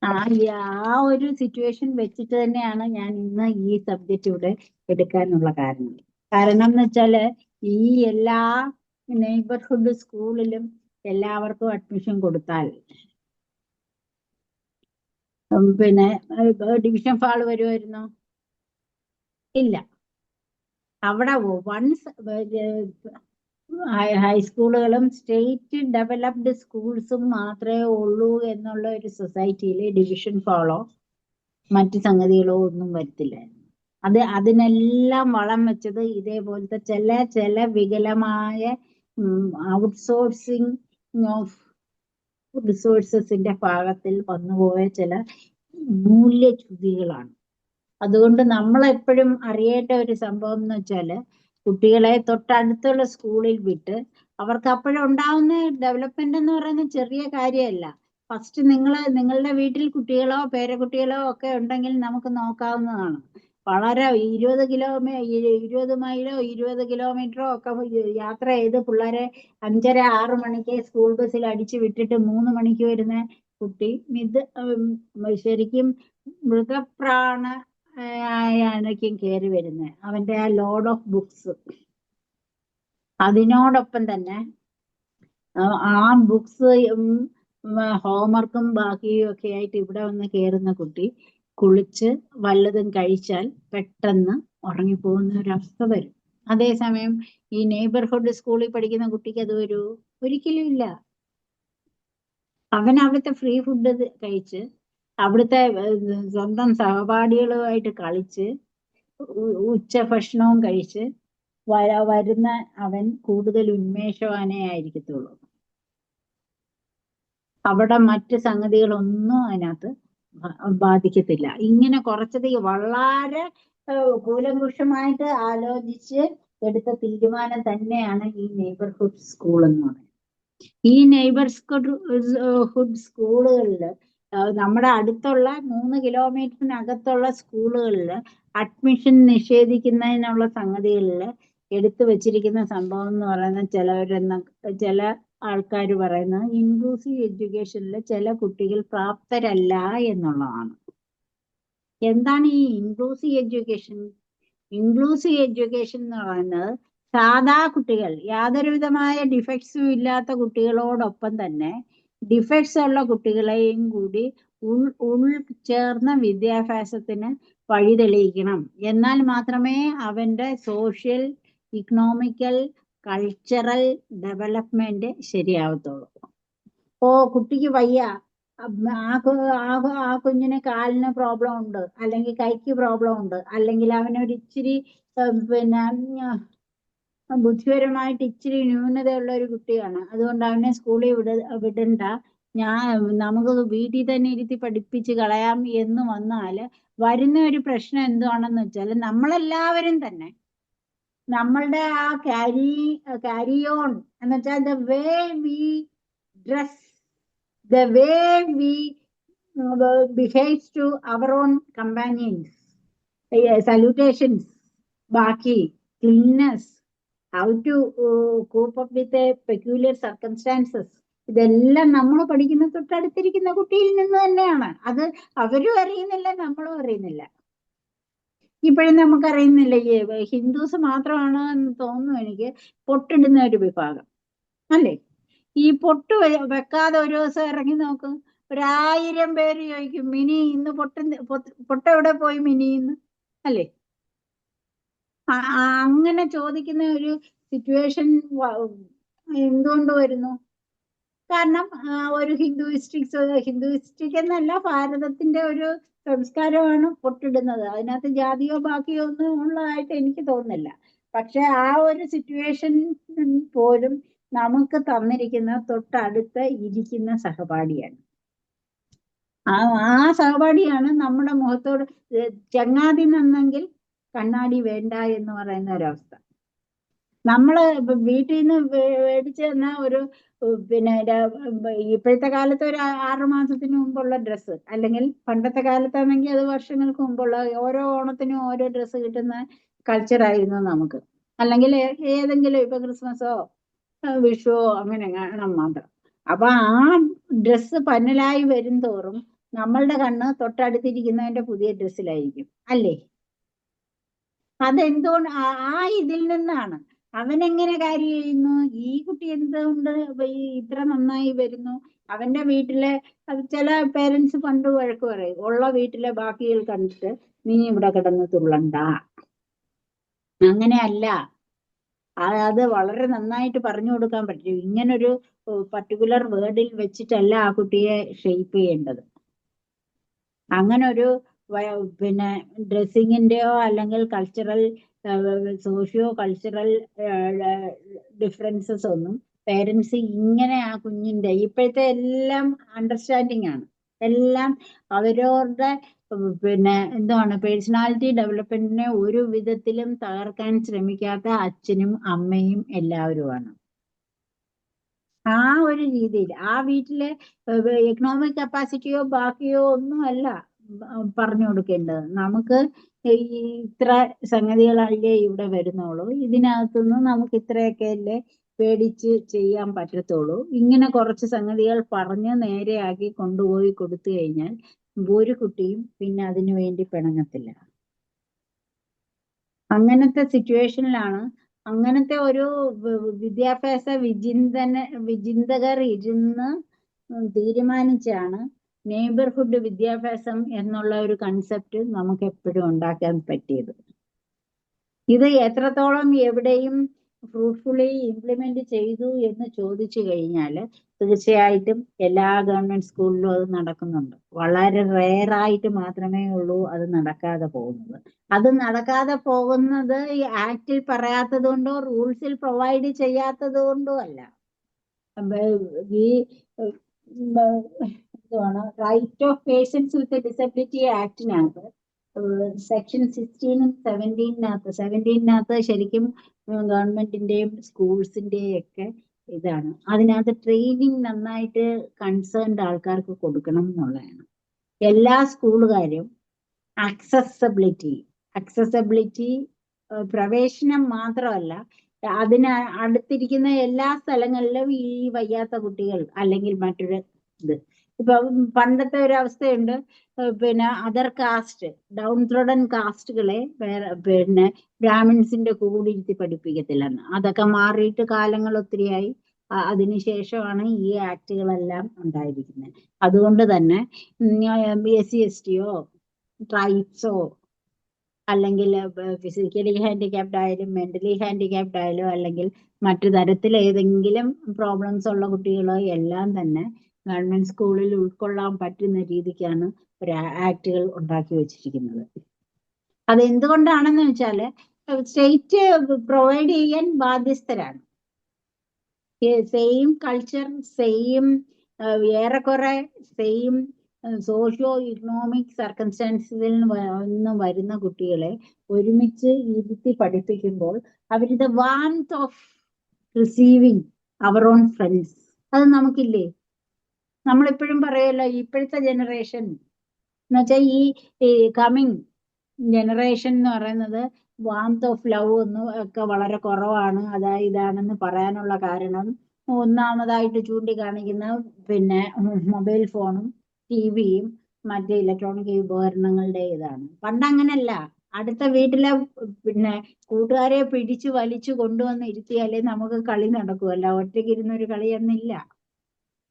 ആ ഒരു സിറ്റുവേഷൻ വെച്ചിട്ട് തന്നെയാണ് ഞാൻ ഇന്ന് ഈ സബ്ജക്റ്റ് ഇവിടെ എടുക്കാനുള്ള കാരണം. കാരണം എന്ന് വെച്ചാല് ഈ എല്ലാ നെയ്ബർഹുഡ് സ്കൂളിലും എല്ലാവർക്കും അഡ്മിഷൻ കൊടുത്താൽ പിന്നെ ഡിവിഷൻ ഫാൾ വരുമായിരുന്നോ? ഇല്ല. അവിടെ വൺസ് ഹൈസ്കൂളുകളും സ്റ്റേറ്റ് ഡെവലപ്ഡ് സ്കൂൾസും മാത്രമേ ഉള്ളൂ എന്നുള്ള ഒരു സൊസൈറ്റിയിൽ ഡിവിഷൻ ഫാളോ മറ്റു സംഗതികളോ ഒന്നും വരത്തില്ലായിരുന്നു. അതിനെല്ലാം വളം വെച്ചത് ഇതേപോലത്തെ ചില വികലമായ ഔട്ട്സോഴ്സിങ് ഓഫ് റിസോഴ്സസിന്റെ ഭാഗത്തിൽ വന്നുപോയ ചില മൂല്യച്യുതികളാണ്. അതുകൊണ്ട് നമ്മളെപ്പോഴും അറിയേണ്ട ഒരു സംഭവം എന്ന് വെച്ചാല് കുട്ടികളെ തൊട്ടടുത്തുള്ള സ്കൂളിൽ വിട്ട് അവർക്ക് അപ്പോഴുണ്ടാവുന്ന ഡെവലപ്മെന്റ് എന്ന് പറയുന്നത് ചെറിയ കാര്യമല്ല. ഫസ്റ്റ് നിങ്ങളുടെ വീട്ടിൽ കുട്ടികളോ പേരക്കുട്ടികളോ ഒക്കെ ഉണ്ടെങ്കിൽ നമുക്ക് നോക്കാവുന്നതാണ്. വളരെ 20 മൈലോ 20 കിലോമീറ്ററോ ഒക്കെ യാത്ര ചെയ്ത് പിള്ളേരെ 5:30-6 മണിക്ക് സ്കൂൾ ബസ്സിൽ അടിച്ചു വിട്ടിട്ട് 3 മണിക്ക് വരുന്ന കുട്ടി ശരിക്കും മൃഗപ്രാണ ആയിരിക്കും കയറി വരുന്നത്. അവന്റെ ആ ലോഡ് ഓഫ് ബുക്സ്, അതിനോടൊപ്പം തന്നെ ആ ബുക്സ് ഹോംവർക്കും ബാക്കിയും ഒക്കെ ആയിട്ട് ഇവിടെ വന്ന് കയറുന്ന കുട്ടി കുളിച്ച് വല്ലതും കഴിച്ചാൽ പെട്ടെന്ന് ഉറങ്ങിപ്പോകുന്ന ഒരവസ്ഥ വരും. അതേസമയം ഈ നെയ്ബർഹുഡ് സ്കൂളിൽ പഠിക്കുന്ന കുട്ടിക്ക് അത് ഒരിക്കലും ഇല്ല. അവൻ അവിടുത്തെ ഫ്രീ ഫുഡ് കഴിച്ച് അവിടുത്തെ സ്വന്തം സഹപാഠികളുമായിട്ട് കളിച്ച് ഉച്ചഭക്ഷണവും കഴിച്ച് വരുന്ന അവൻ കൂടുതൽ ഉന്മേഷവാനേ ആയിരിക്കത്തുള്ളൂ. അവിടെ മറ്റ് സംഗതികളൊന്നും അതിനകത്ത് ബാധിക്കത്തില്ല. ഇങ്ങനെ കുറച്ചധികം വളരെ കൂലങ്കുഷമായിട്ട് ആലോചിച്ച് എടുത്ത തീരുമാനം തന്നെയാണ് ഈ നെയ്ബർഹുഡ് സ്കൂൾ എന്ന് പറയുന്നത്. ഈ നെയ്ബർഹുഡ് സ്കൂളുകളിൽ നമ്മുടെ അടുത്തുള്ള 3 കിലോമീറ്ററിനകത്തുള്ള സ്കൂളുകളിൽ അഡ്മിഷൻ നിഷേധിക്കുന്നതിനുള്ള സംഗതികളിൽ എടുത്തു വെച്ചിരിക്കുന്ന സംഭവം എന്ന് പറയുന്നത് ചില ആൾക്കാർ പറയുന്നത് ഇൻക്ലൂസീവ് എഡ്യൂക്കേഷനിൽ ചില കുട്ടികൾ പ്രാപ്തരല്ല എന്നുള്ളതാണ്. എന്താണ് ഈ ഇൻക്ലൂസീവ് എഡ്യൂക്കേഷൻ? ഇൻക്ലൂസീവ് എഡ്യൂക്കേഷൻ എന്ന് പറയുന്നത് സാധാ കുട്ടികൾ, യാതൊരുവിധമായ ഡിഫക്ട്സും ഇല്ലാത്ത കുട്ടികളോടൊപ്പം തന്നെ ഡിഫക്ട്സ് ഉള്ള കുട്ടികളെയും കൂടി ഉൾച്ചേർന്ന വിദ്യാഭ്യാസത്തിന് വഴി തെളിയിക്കണം. എന്നാൽ മാത്രമേ അവന്റെ സോഷ്യൽ, ഇക്കണോമിക്കൽ, കൾച്ചറൽ ഡെവലപ്മെന്റ് ശരിയാവത്തുള്ളൂ. കുട്ടിക്ക് വയ്യ, ആ കുഞ്ഞിന് കാലിന് പ്രോബ്ലം ഉണ്ട്, അല്ലെങ്കിൽ കൈക്ക് പ്രോബ്ലം ഉണ്ട്, അല്ലെങ്കിൽ അവനൊരു ഇച്ചിരി ബുദ്ധിപരമായിട്ട് ഇച്ചിരി ന്യൂനതയുള്ള ഒരു കുട്ടിയാണ്, അതുകൊണ്ട് അവനെ സ്കൂളിൽ വിടണ്ട, നമുക്ക് വീട്ടിൽ തന്നെ ഇരുത്തി പഠിപ്പിച്ച് കളയാം എന്ന് വന്നാല് വരുന്ന ഒരു പ്രശ്നം എന്താണെന്ന് വെച്ചാൽ നമ്മളെല്ലാവരും തന്നെ നമ്മളുടെ ആ ക്യാരി ഓൺ എന്ന് വെച്ചാൽ the way we dress, the way we behaves to our own companions, salutations, ബാക്കി cleanness, how to cope up with peculiar circumstances, ഇതെല്ലാം നമ്മൾ പഠിക്കുന്ന തൊട്ടടുത്തിരിക്കുന്ന കുട്ടിയിൽ നിന്ന് തന്നെയാണ്. അത് അവരും അറിയുന്നില്ല, നമ്മളും അറിയുന്നില്ല. ഇപ്പോഴും നമുക്കറിയുന്നില്ല, ഈ ഹിന്ദുസ് മാത്രമാണ് എന്ന് തോന്നുന്നു എനിക്ക് പൊട്ടിടുന്ന ഒരു വിഭാഗം അല്ലേ. ഈ പൊട്ട് വെക്കാതെ ഒരു ദിവസം ഇറങ്ങി നോക്ക്, 1000 പേര് ചോദിക്കും മിനി ഇന്ന് പൊട്ടെവിടെ പോയി മിനി ഇന്ന്, അല്ലേ. അങ്ങനെ ചോദിക്കുന്ന ഒരു സിറ്റുവേഷൻ എന്തുകൊണ്ട് വരുന്നു? കാരണം ഒരു ഹിന്ദുയിസ്റ്റിക് എന്നല്ല, ഭാരതത്തിന്റെ ഒരു സംസ്കാരമാണ് പൊട്ടിടുന്നത്. അതിനകത്ത് ജാതിയോ ബാക്കിയോ ഒന്നും ഉള്ളതായിട്ട് എനിക്ക് തോന്നുന്നില്ല. പക്ഷെ ആ ഒരു സിറ്റുവേഷൻ പോലും നമുക്ക് തന്നിരിക്കുന്ന തൊട്ടടുത്ത് ഇരിക്കുന്ന സഹപാഠിയാണ്. ആ സഹപാഠിയാണ് നമ്മുടെ മുഖത്തോട് ചങ്ങാതി നിന്നെങ്കിൽ കണ്ണാടി വേണ്ട എന്ന് പറയുന്ന ഒരവസ്ഥ. നമ്മള് വീട്ടിൽ നിന്ന് മേടിച്ച് തന്ന ഒരു പിന്നെ ഇപ്പോഴത്തെ കാലത്ത് ഒരു 6 മാസത്തിന് മുമ്പുള്ള ഡ്രസ്സ്, അല്ലെങ്കിൽ പണ്ടത്തെ കാലത്താണെങ്കിൽ അത് വർഷങ്ങൾക്ക് മുമ്പുള്ള ഓരോ ഓണത്തിനും ഓരോ ഡ്രസ്സ് കിട്ടുന്ന കൾച്ചറായിരുന്നു നമുക്ക്. അല്ലെങ്കിൽ ഏതെങ്കിലും ഇപ്പൊ ക്രിസ്മസോ വിഷുവോ അങ്ങനെ കാണാൻ മാത്രം. അപ്പൊ ആ ഡ്രസ്സ് പന്നലായി വരും തോറും നമ്മളുടെ കണ്ണ് തൊട്ടടുത്തിരിക്കുന്നതിന്റെ പുതിയ ഡ്രസ്സിലായിരിക്കും, അല്ലേ. അതെന്തുകൊണ്ട്? ആ ഇതിൽ നിന്നാണ് അവനെങ്ങനെ കാര്യം ചെയ്യുന്നു, ഈ കുട്ടി എന്തുകൊണ്ട് ഇത്ര നന്നായി വരുന്നു. അവന്റെ വീട്ടിലെ ചില പേരൻസ് പണ്ട് വഴക്ക് പറയും, ഉള്ള വീട്ടിലെ ബാക്കികൾ കണ്ടിട്ട് നീ ഇവിടെ കിടന്ന് തുള്ളണ്ട. അങ്ങനെയല്ല, അത് വളരെ നന്നായിട്ട് പറഞ്ഞു കൊടുക്കാൻ പറ്റും. ഇങ്ങനൊരു പർട്ടിക്കുലർ വേർഡിൽ വെച്ചിട്ടല്ല ആ കുട്ടിയെ ഷെയ്പ്പ് ചെയ്യേണ്ടത്. അങ്ങനെ ഒരു പിന്നെ ഡ്രസ്സിങ്ങിന്റെയോ അല്ലെങ്കിൽ കൾച്ചറൽ സോഷ്യോ കൾച്ചറൽ ഡിഫറൻസസ് ഒന്നും പേരൻസ് ഇങ്ങനെ ആ കുഞ്ഞിന്റെ ഇപ്പോഴത്തെ എല്ലാം അണ്ടർസ്റ്റാൻഡിങ് ആണ്. എല്ലാം അവരവരുടെ പിന്നെ എന്താണ് പേഴ്സണാലിറ്റി ഡെവലപ്മെന്റിനെ ഒരു വിധത്തിലും തകർക്കാൻ ശ്രമിക്കാത്ത അച്ഛനും അമ്മയും എല്ലാവരുമാണ്. ആ ഒരു രീതിയിൽ ആ വീട്ടിലെ എക്കണോമിക് കപ്പാസിറ്റിയോ ബാക്കിയോ ഒന്നുമല്ല പറഞ്ഞു കൊടുക്കേണ്ടത്. നമുക്ക് ഇത്ര സംഗതികളല്ലേ ഇവിടെ വരുന്നുള്ളൂ, ഇതിനകത്തുനിന്ന് നമുക്ക് ഇത്രയൊക്കെ അല്ലേ പേടിച്ച് ചെയ്യാൻ പറ്റത്തുള്ളൂ. ഇങ്ങനെ കുറച്ച് സംഗതികൾ പറഞ്ഞ് നേരെയാക്കി കൊണ്ടുപോയി കൊടുത്തു കഴിഞ്ഞാൽ ഒരു കുട്ടിയും പിന്നെ അതിനു വേണ്ടി പിണങ്ങത്തില്ല. അങ്ങനത്തെ സിറ്റുവേഷനിലാണ് അങ്ങനത്തെ ഒരു വിദ്യാഭ്യാസ വിചിന്തകർ ഇരുന്ന് തീരുമാനിച്ചാണ് നെയ്ബർഹുഡ് വിദ്യാഭ്യാസം എന്നുള്ള ഒരു കൺസെപ്റ്റ് നമുക്ക് എപ്പോഴും ഉണ്ടാക്കാൻ പറ്റിയത്. ഇത് എത്രത്തോളം എവിടെയും ഫ്രൂട്ട്ഫുള്ളി ഇംപ്ലിമെന്റ് ചെയ്തു എന്ന് ചോദിച്ചു കഴിഞ്ഞാൽ തീർച്ചയായിട്ടും എല്ലാ ഗവൺമെന്റ് സ്കൂളിലും അത് നടക്കുന്നുണ്ട്. വളരെ റെയറായിട്ട് മാത്രമേ ഉള്ളൂ അത് നടക്കാതെ പോകുന്നത്. അത് നടക്കാതെ പോകുന്നത് ഈ ആക്റ്റിൽ പറയാത്തത് കൊണ്ടോ റൂൾസിൽ പ്രൊവൈഡ് ചെയ്യാത്തത് കൊണ്ടോ അല്ല. ഈ എന്താണ് right of persons with disability ആക്ടിനകത്ത് സെക്ഷൻ 16 17-നകത്ത് ശരിക്കും ഗവൺമെന്റിന്റെയും സ്കൂൾസിന്റെയും ഒക്കെ ഇതാണ്. അതിനകത്ത് ട്രെയിനിങ് നന്നായിട്ട് കൺസേൺഡ് ആൾക്കാർക്ക് കൊടുക്കണം എന്നുള്ളതാണ്. എല്ലാ സ്കൂളുകാരും അക്സസബിലിറ്റി പ്രവേശനം മാത്രമല്ല, അതിന് അടുത്തിരിക്കുന്ന എല്ലാ സ്ഥലങ്ങളിലും ഈ വയ്യാത്ത കുട്ടികൾ അല്ലെങ്കിൽ മറ്റൊരു ഇത് ഇപ്പൊ പണ്ടത്തെ ഒരു അവസ്ഥയുണ്ട്, പിന്നെ അതർ കാസ്റ്റ് ഡൗൺ ത്രോഡൻ കാസ്റ്റുകളെ പിന്നെ ബ്രാഹ്മിൻസിന്റെ കൂടിയിരുത്തി പഠിപ്പിക്കത്തില്ലെന്ന്. അതൊക്കെ മാറിയിട്ട് കാലങ്ങൾ ഒത്തിരിയായി. അതിനുശേഷമാണ് ഈ ആക്ടുകളെല്ലാം ഉണ്ടായിരിക്കുന്നത്. അതുകൊണ്ട് തന്നെ SC STയോ ട്രൈബ്സോ അല്ലെങ്കിൽ ഫിസിക്കലി ഹാൻഡിക്യാപ്ഡ് ആയാലും മെന്റലി ഹാൻഡിക്യാപ്ഡ് ആയാലും അല്ലെങ്കിൽ മറ്റു തരത്തിൽ ഏതെങ്കിലും പ്രോബ്ലംസ് ഉള്ള കുട്ടികളോ എല്ലാം തന്നെ ഗവൺമെന്റ് സ്കൂളിൽ ഉൾക്കൊള്ളാൻ പറ്റുന്ന രീതിക്കാണ് ഒരു ആക്ടുകൾ ഉണ്ടാക്കി വെച്ചിരിക്കുന്നത്. അത് എന്തുകൊണ്ടാണെന്ന് വെച്ചാല് സ്റ്റേറ്റ് പ്രൊവൈഡ് ചെയ്യാൻ ബാധ്യസ്ഥരാണ്. സെയിം കൾച്ചർ, സെയിം ഏറെക്കുറെ സെയിം സോഷ്യോ ഇക്കണോമിക് സർക്കംസ്റ്റാൻസിൽ നിന്ന് വരുന്ന കുട്ടികളെ ഒരുമിച്ച് ഇരുത്തി പഠിപ്പിക്കുമ്പോൾ അവരുടെ വാംത് ഓഫ് റിസീവിങ് അവർ ഓൺ ഫ്രണ്ട്സ് അത് നമുക്കില്ലേ? നമ്മളെപ്പോഴും പറയുമല്ലോ ഇപ്പോഴത്തെ ജനറേഷൻ എന്ന് വെച്ചാൽ ഈ കമ്മിങ് ജനറേഷൻ എന്ന് പറയുന്നത് വാംത് ഓഫ് ലവ് ഒന്നും ഒക്കെ വളരെ കുറവാണ്, ഇതാണെന്ന് പറയാനുള്ള കാരണം ഒന്നാമതായിട്ട് ചൂണ്ടിക്കാണിക്കുന്ന പിന്നെ മൊബൈൽ ഫോണും ടിവിയും മറ്റ് ഇലക്ട്രോണിക് ഉപകരണങ്ങളുടെ ഇതാണ്. പണ്ട് അങ്ങനല്ല. അടുത്ത വീട്ടിലെ പിന്നെ കൂട്ടുകാരെ പിടിച്ചു വലിച്ചു കൊണ്ടുവന്ന് ഇരുത്തിയാലേ നമുക്ക് കളി നടക്കുമല്ല. ഒറ്റയ്ക്ക് ഇരുന്നൊരു കളിയൊന്നുമില്ല.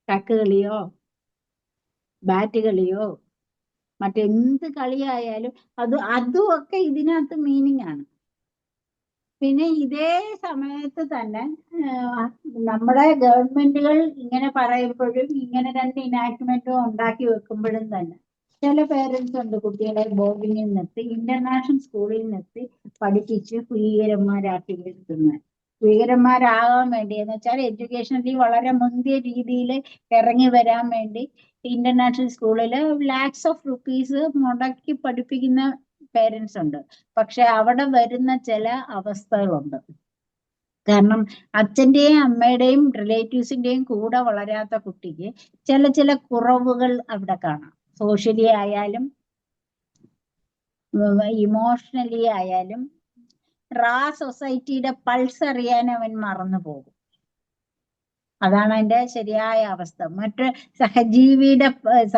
ചക്ക് കളിയോ ബാറ്റ് കളിയോ മറ്റെന്ത് കളിയായാലും അതും ഒക്കെ ഇതിനകത്ത് മീനിങ് ആണ്. പിന്നെ ഇതേ സമയത്ത് തന്നെ നമ്മുടെ ഗവൺമെന്റുകൾ ഇങ്ങനെ പറയുമ്പോഴും ഇങ്ങനെ രണ്ട് ഇനാക്ട്മെന്റും ഉണ്ടാക്കി വെക്കുമ്പോഴും തന്നെ ചില പേരൻസ് ഉണ്ട് കുട്ടികളെ ബോർഡിങ്ങിൽ നിർത്തി ഇന്റർനാഷണൽ സ്കൂളിൽ നിർത്തി പഠിപ്പിച്ച് ഭീകരന്മാരാക്കി വരുത്തുന്നത്. ഭീകരന്മാരാകാൻ വേണ്ടി എന്ന് വെച്ചാൽ എഡ്യൂക്കേഷണലി വളരെ മുന്തിയ രീതിയിൽ ഇറങ്ങി വരാൻ വേണ്ടി ഇന്റർനാഷണൽ സ്കൂളിൽ ലാക്സ് ഓഫ് റുപ്പീസ് മുടക്കി പഠിപ്പിക്കുന്ന പേരൻസ് ഉണ്ട്. പക്ഷെ അവിടെ വരുന്ന ചില അവസ്ഥകളുണ്ട്. കാരണം അച്ഛന്റെയും അമ്മയുടെയും റിലേറ്റീവ്സിന്റെയും കൂടെ വളരാത്ത കുട്ടിക്ക് ചില കുറവുകൾ അവിടെ കാണാം. സോഷ്യലി ആയാലും ഇമോഷണലി ആയാലും സൊസൈറ്റിയുടെ പൾസ് അറിയാൻ അവൻ മറന്നു പോകും. അതാണ് അതിന്റെ ശരിയായ അവസ്ഥ. മറ്റ്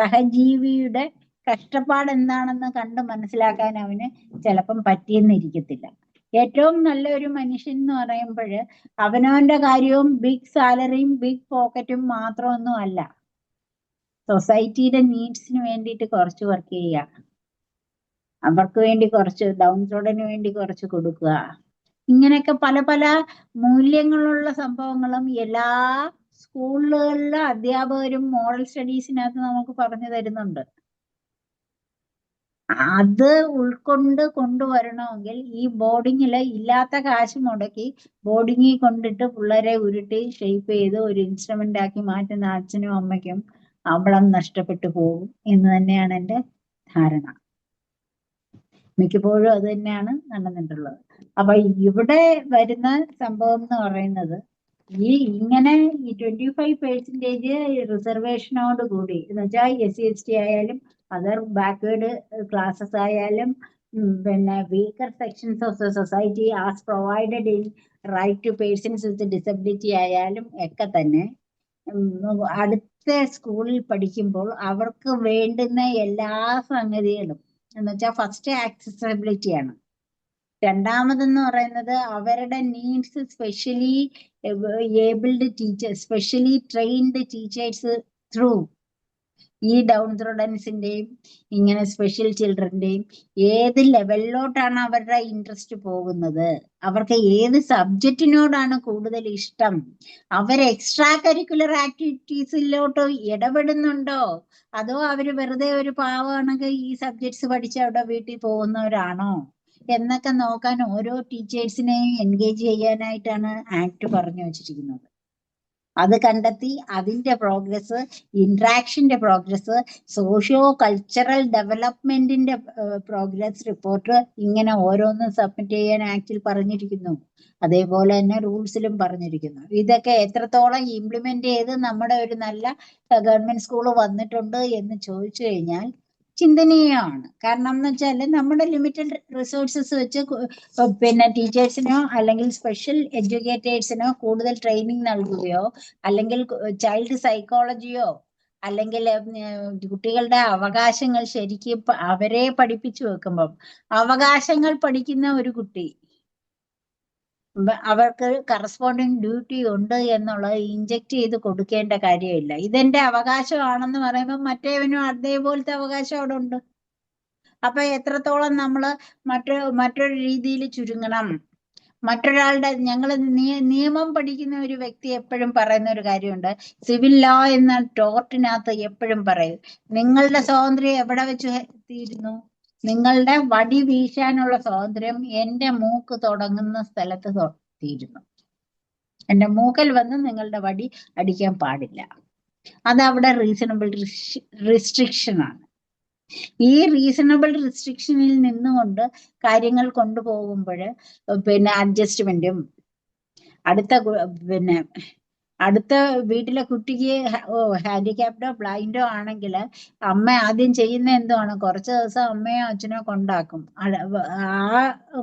സഹജീവിയുടെ കഷ്ടപ്പാട് എന്താണെന്ന് കണ്ട് മനസ്സിലാക്കാൻ അവന് ചിലപ്പം പറ്റിയെന്നിരിക്കത്തില്ല. ഏറ്റവും നല്ല ഒരു മനുഷ്യൻ എന്ന് പറയുമ്പോൾ അവനവന്റെ കാര്യവും ബിഗ് സാലറിയും ബിഗ് പോക്കറ്റും മാത്രമൊന്നും അല്ല. സൊസൈറ്റിയുടെ നീഡ്സിന് വേണ്ടിയിട്ട് കുറച്ച് വർക്ക് ചെയ്യുക, അവർക്ക് വേണ്ടി കുറച്ച് ഡൗൺ റോഡിന് വേണ്ടി കുറച്ച് കൊടുക്കുക. ഇങ്ങനെയൊക്കെ പല പല മൂല്യങ്ങളുള്ള സംഭവങ്ങളും എല്ലാ സ്കൂളുകളിലെ അധ്യാപകരും മോറൽ സ്റ്റഡീസിനകത്ത് നമുക്ക് പറഞ്ഞു തരുന്നുണ്ട്. അത് ഉൾക്കൊണ്ട് കൊണ്ടുവരണമെങ്കിൽ ഈ ബോർഡിങ്ങില് ഇല്ലാത്ത കാശ് മുടക്കി ബോർഡിങ്ങിൽ കൊണ്ടിട്ട് പിള്ളേരെ ഉരുട്ടി ഷേപ്പ് ചെയ്ത് ഒരു ഇൻസ്ട്രുമെന്റ് ആക്കി മാറ്റുന്ന അച്ഛനും അമ്മയ്ക്കും അമ്പളം നഷ്ടപ്പെട്ടു പോകും എന്ന് തന്നെയാണ് എൻ്റെ ധാരണ. മിക്കപ്പോഴും അത് തന്നെയാണ് നടന്നിട്ടുള്ളത്. അപ്പൊ ഇവിടെ വരുന്ന സംഭവം എന്ന് പറയുന്നത് ഇങ്ങനെ ഈ 25% റിസർവേഷനോട് കൂടി എന്ന് വെച്ചാൽ SC/ST ആയാലും അതർ ബാക്ക്വേർഡ് ക്ലാസ്സസ് ആയാലും പിന്നെ weaker sections of the society as provided in right to persons with disability ആയാലും ഒക്കെ തന്നെ അടുത്ത സ്കൂളിൽ പഠിക്കുമ്പോൾ അവർക്ക് വേണ്ടുന്ന എല്ലാ സംഗതികളും എന്ന് വെച്ചാൽ ഫസ്റ്റ് ആക്സസിബിലിറ്റി ആണ്. രണ്ടാമതെന്ന് പറയുന്നത് അവരുടെ needs specially abled teachers, specially trained teachers through ഈ ഡൗൺ സ്റ്റുഡൻസിന്റെയും ഇങ്ങനെ സ്പെഷ്യൽ ചിൽഡ്രന്റെയും ഏത് ലെവലിലോട്ടാണ് അവരുടെ ഇൻട്രസ്റ്റ് പോകുന്നത്, അവർക്ക് ഏത് സബ്ജക്റ്റിനോടാണ് കൂടുതൽ ഇഷ്ടം, അവർ എക്സ്ട്രാ കരിക്കുലർ ആക്ടിവിറ്റീസിലോട്ട് ഇടപെടുന്നുണ്ടോ, അതോ അവര് വെറുതെ ഒരു പാവമാണെങ്കിൽ ഈ സബ്ജക്ട്സ് പഠിച്ച് അവിടെ വീട്ടിൽ പോകുന്നവരാണോ എന്നൊക്കെ നോക്കാൻ ഓരോ ടീച്ചേഴ്സിനെയും എൻഗേജ് ചെയ്യാനായിട്ടാണ് ആക്ട് പറഞ്ഞു വെച്ചിരിക്കുന്നത്. അത് കണ്ടെത്തി അതിന്റെ പ്രോഗ്രസ്, ഇന്ററാക്ഷന്റെ പ്രോഗ്രസ്, സോഷ്യോ കൾച്ചറൽ ഡെവലപ്മെന്റിന്റെ പ്രോഗ്രസ് റിപ്പോർട്ട് ഇങ്ങനെ ഓരോന്നും സബ്മിറ്റ് ചെയ്യാൻ ആക്ടിൽ പറഞ്ഞിരിക്കുന്നു. അതേപോലെ തന്നെ റൂൾസിലും പറഞ്ഞിരിക്കുന്നു. ഇതൊക്കെ എത്രത്തോളം ഇംപ്ലിമെന്റ് ചെയ്ത് നമ്മുടെ ഒരു നല്ല ഗവൺമെന്റ് സ്കൂൾ വന്നിട്ടുണ്ട് എന്ന് ചോദിച്ചു കഴിഞ്ഞാൽ ചിന്തനീയമാണ്. കാരണം എന്ന് വെച്ചാൽ നമ്മുടെ ലിമിറ്റഡ് റിസോഴ്സസ് വെച്ച് പിന്നെ ടീച്ചേഴ്സിനോ അല്ലെങ്കിൽ സ്പെഷ്യൽ എഡ്യൂക്കേറ്റേഴ്സിനോ കൂടുതൽ ട്രെയിനിങ് നൽകുകയോ അല്ലെങ്കിൽ ചൈൽഡ് സൈക്കോളജിയോ അല്ലെങ്കിൽ കുട്ടികളുടെ അവകാശങ്ങൾ ശരിക്കും അവരെ പഠിപ്പിച്ചു വെക്കുമ്പം അവകാശങ്ങൾ പഠിക്കുന്ന ഒരു കുട്ടി അവർക്ക് കറസ്പോണ്ടിങ് ഡ്യൂട്ടി ഉണ്ട് എന്നുള്ളത് ഇൻജക്ട് ചെയ്ത് കൊടുക്കേണ്ട കാര്യമില്ല. ഇതെന്റെ അവകാശമാണെന്ന് പറയുമ്പോൾ മറ്റേവനും അതേപോലത്തെ അവകാശം അവിടെ ഉണ്ട്. അപ്പൊ എത്രത്തോളം നമ്മള് മറ്റൊരു രീതിയിൽ ചുരുങ്ങണം. മറ്റൊരാളുടെ ഞങ്ങൾ നിയമം പഠിക്കുന്ന ഒരു വ്യക്തി എപ്പോഴും പറയുന്ന ഒരു കാര്യമുണ്ട്, സിവിൽ ലോ എന്ന ടോർട്ടിനകത്ത് എപ്പോഴും പറയും, നിങ്ങളുടെ സ്വാതന്ത്ര്യം എവിടെ വെച്ച് തീരുന്നു? നിങ്ങളുടെ വടി വീശാനുള്ള സ്വാതന്ത്ര്യം എന്റെ മൂക്ക് തുടങ്ങുന്ന സ്ഥലത്ത് തീരുന്നു. എന്റെ മൂക്കൽ വന്ന് നിങ്ങളുടെ വടി അടിക്കാൻ പാടില്ല. അത് അവിടെ റീസണബിൾ റിസ്ട്രിക്ഷൻ ആണ്. ഈ റീസണബിൾ റിസ്ട്രിക്ഷനിൽ നിന്നുകൊണ്ട് കാര്യങ്ങൾ കൊണ്ടുപോകുമ്പോൾ പിന്നെ അഡ്ജസ്റ്റ്മെന്റും അടുത്ത വീട്ടിലെ കുട്ടിക്ക് ഹാൻഡിക്യാപ്ഡോ ബ്ലൈൻഡോ ആണെങ്കിൽ അമ്മ ആദ്യം ചെയ്യുന്ന എന്തുവാണ്, കുറച്ച് ദിവസം അമ്മയോ അച്ഛനോ കൊണ്ടാക്കും. ആ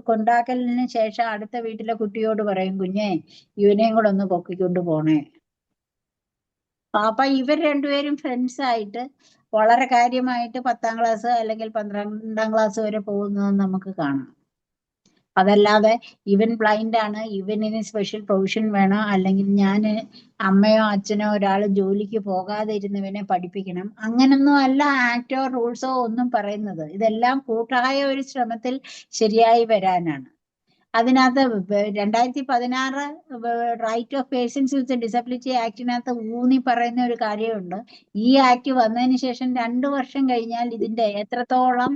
കൊണ്ടാക്കലിന് ശേഷം അടുത്ത വീട്ടിലെ കുട്ടിയോട് പറയും, കുഞ്ഞെ ഇവനെയും കൂടെ ഒന്ന് പൊക്കിക്കൊണ്ട് പോണേ. അപ്പൊ ഇവർ രണ്ടുപേരും ഫ്രണ്ട്സ് ആയിട്ട് വളരെ കാര്യമായിട്ട് 10ാം ക്ലാസ് അല്ലെങ്കിൽ 12ാം ക്ലാസ് വരെ പോകുന്നത് നമുക്ക് കാണാം. അതല്ലാതെ ഇവൻ ബ്ലൈൻഡ് ആണ്, ഇവനിന് സ്പെഷ്യൽ പ്രൊവിഷൻ വേണം, അല്ലെങ്കിൽ ഞാൻ അമ്മയോ അച്ഛനോ ഒരാൾ ജോലിക്ക് പോകാതെ ഇരുന്നവനെ പഠിപ്പിക്കണം, അങ്ങനൊന്നും അല്ല ആക്ടോ റൂൾസോ ഒന്നും പറയുന്നത്. ഇതെല്ലാം കൂട്ടായ ഒരു ശ്രമത്തിൽ ശരിയായി വരാനാണ്. അതിനകത്ത് 2016 right of persons with disability ആക്ടിനകത്ത് ഊന്നി പറയുന്ന ഒരു കാര്യമുണ്ട്. ഈ ആക്ട് വന്നതിന് ശേഷം 2 വർഷം കഴിഞ്ഞാൽ ഇതിന്റെ എത്രത്തോളം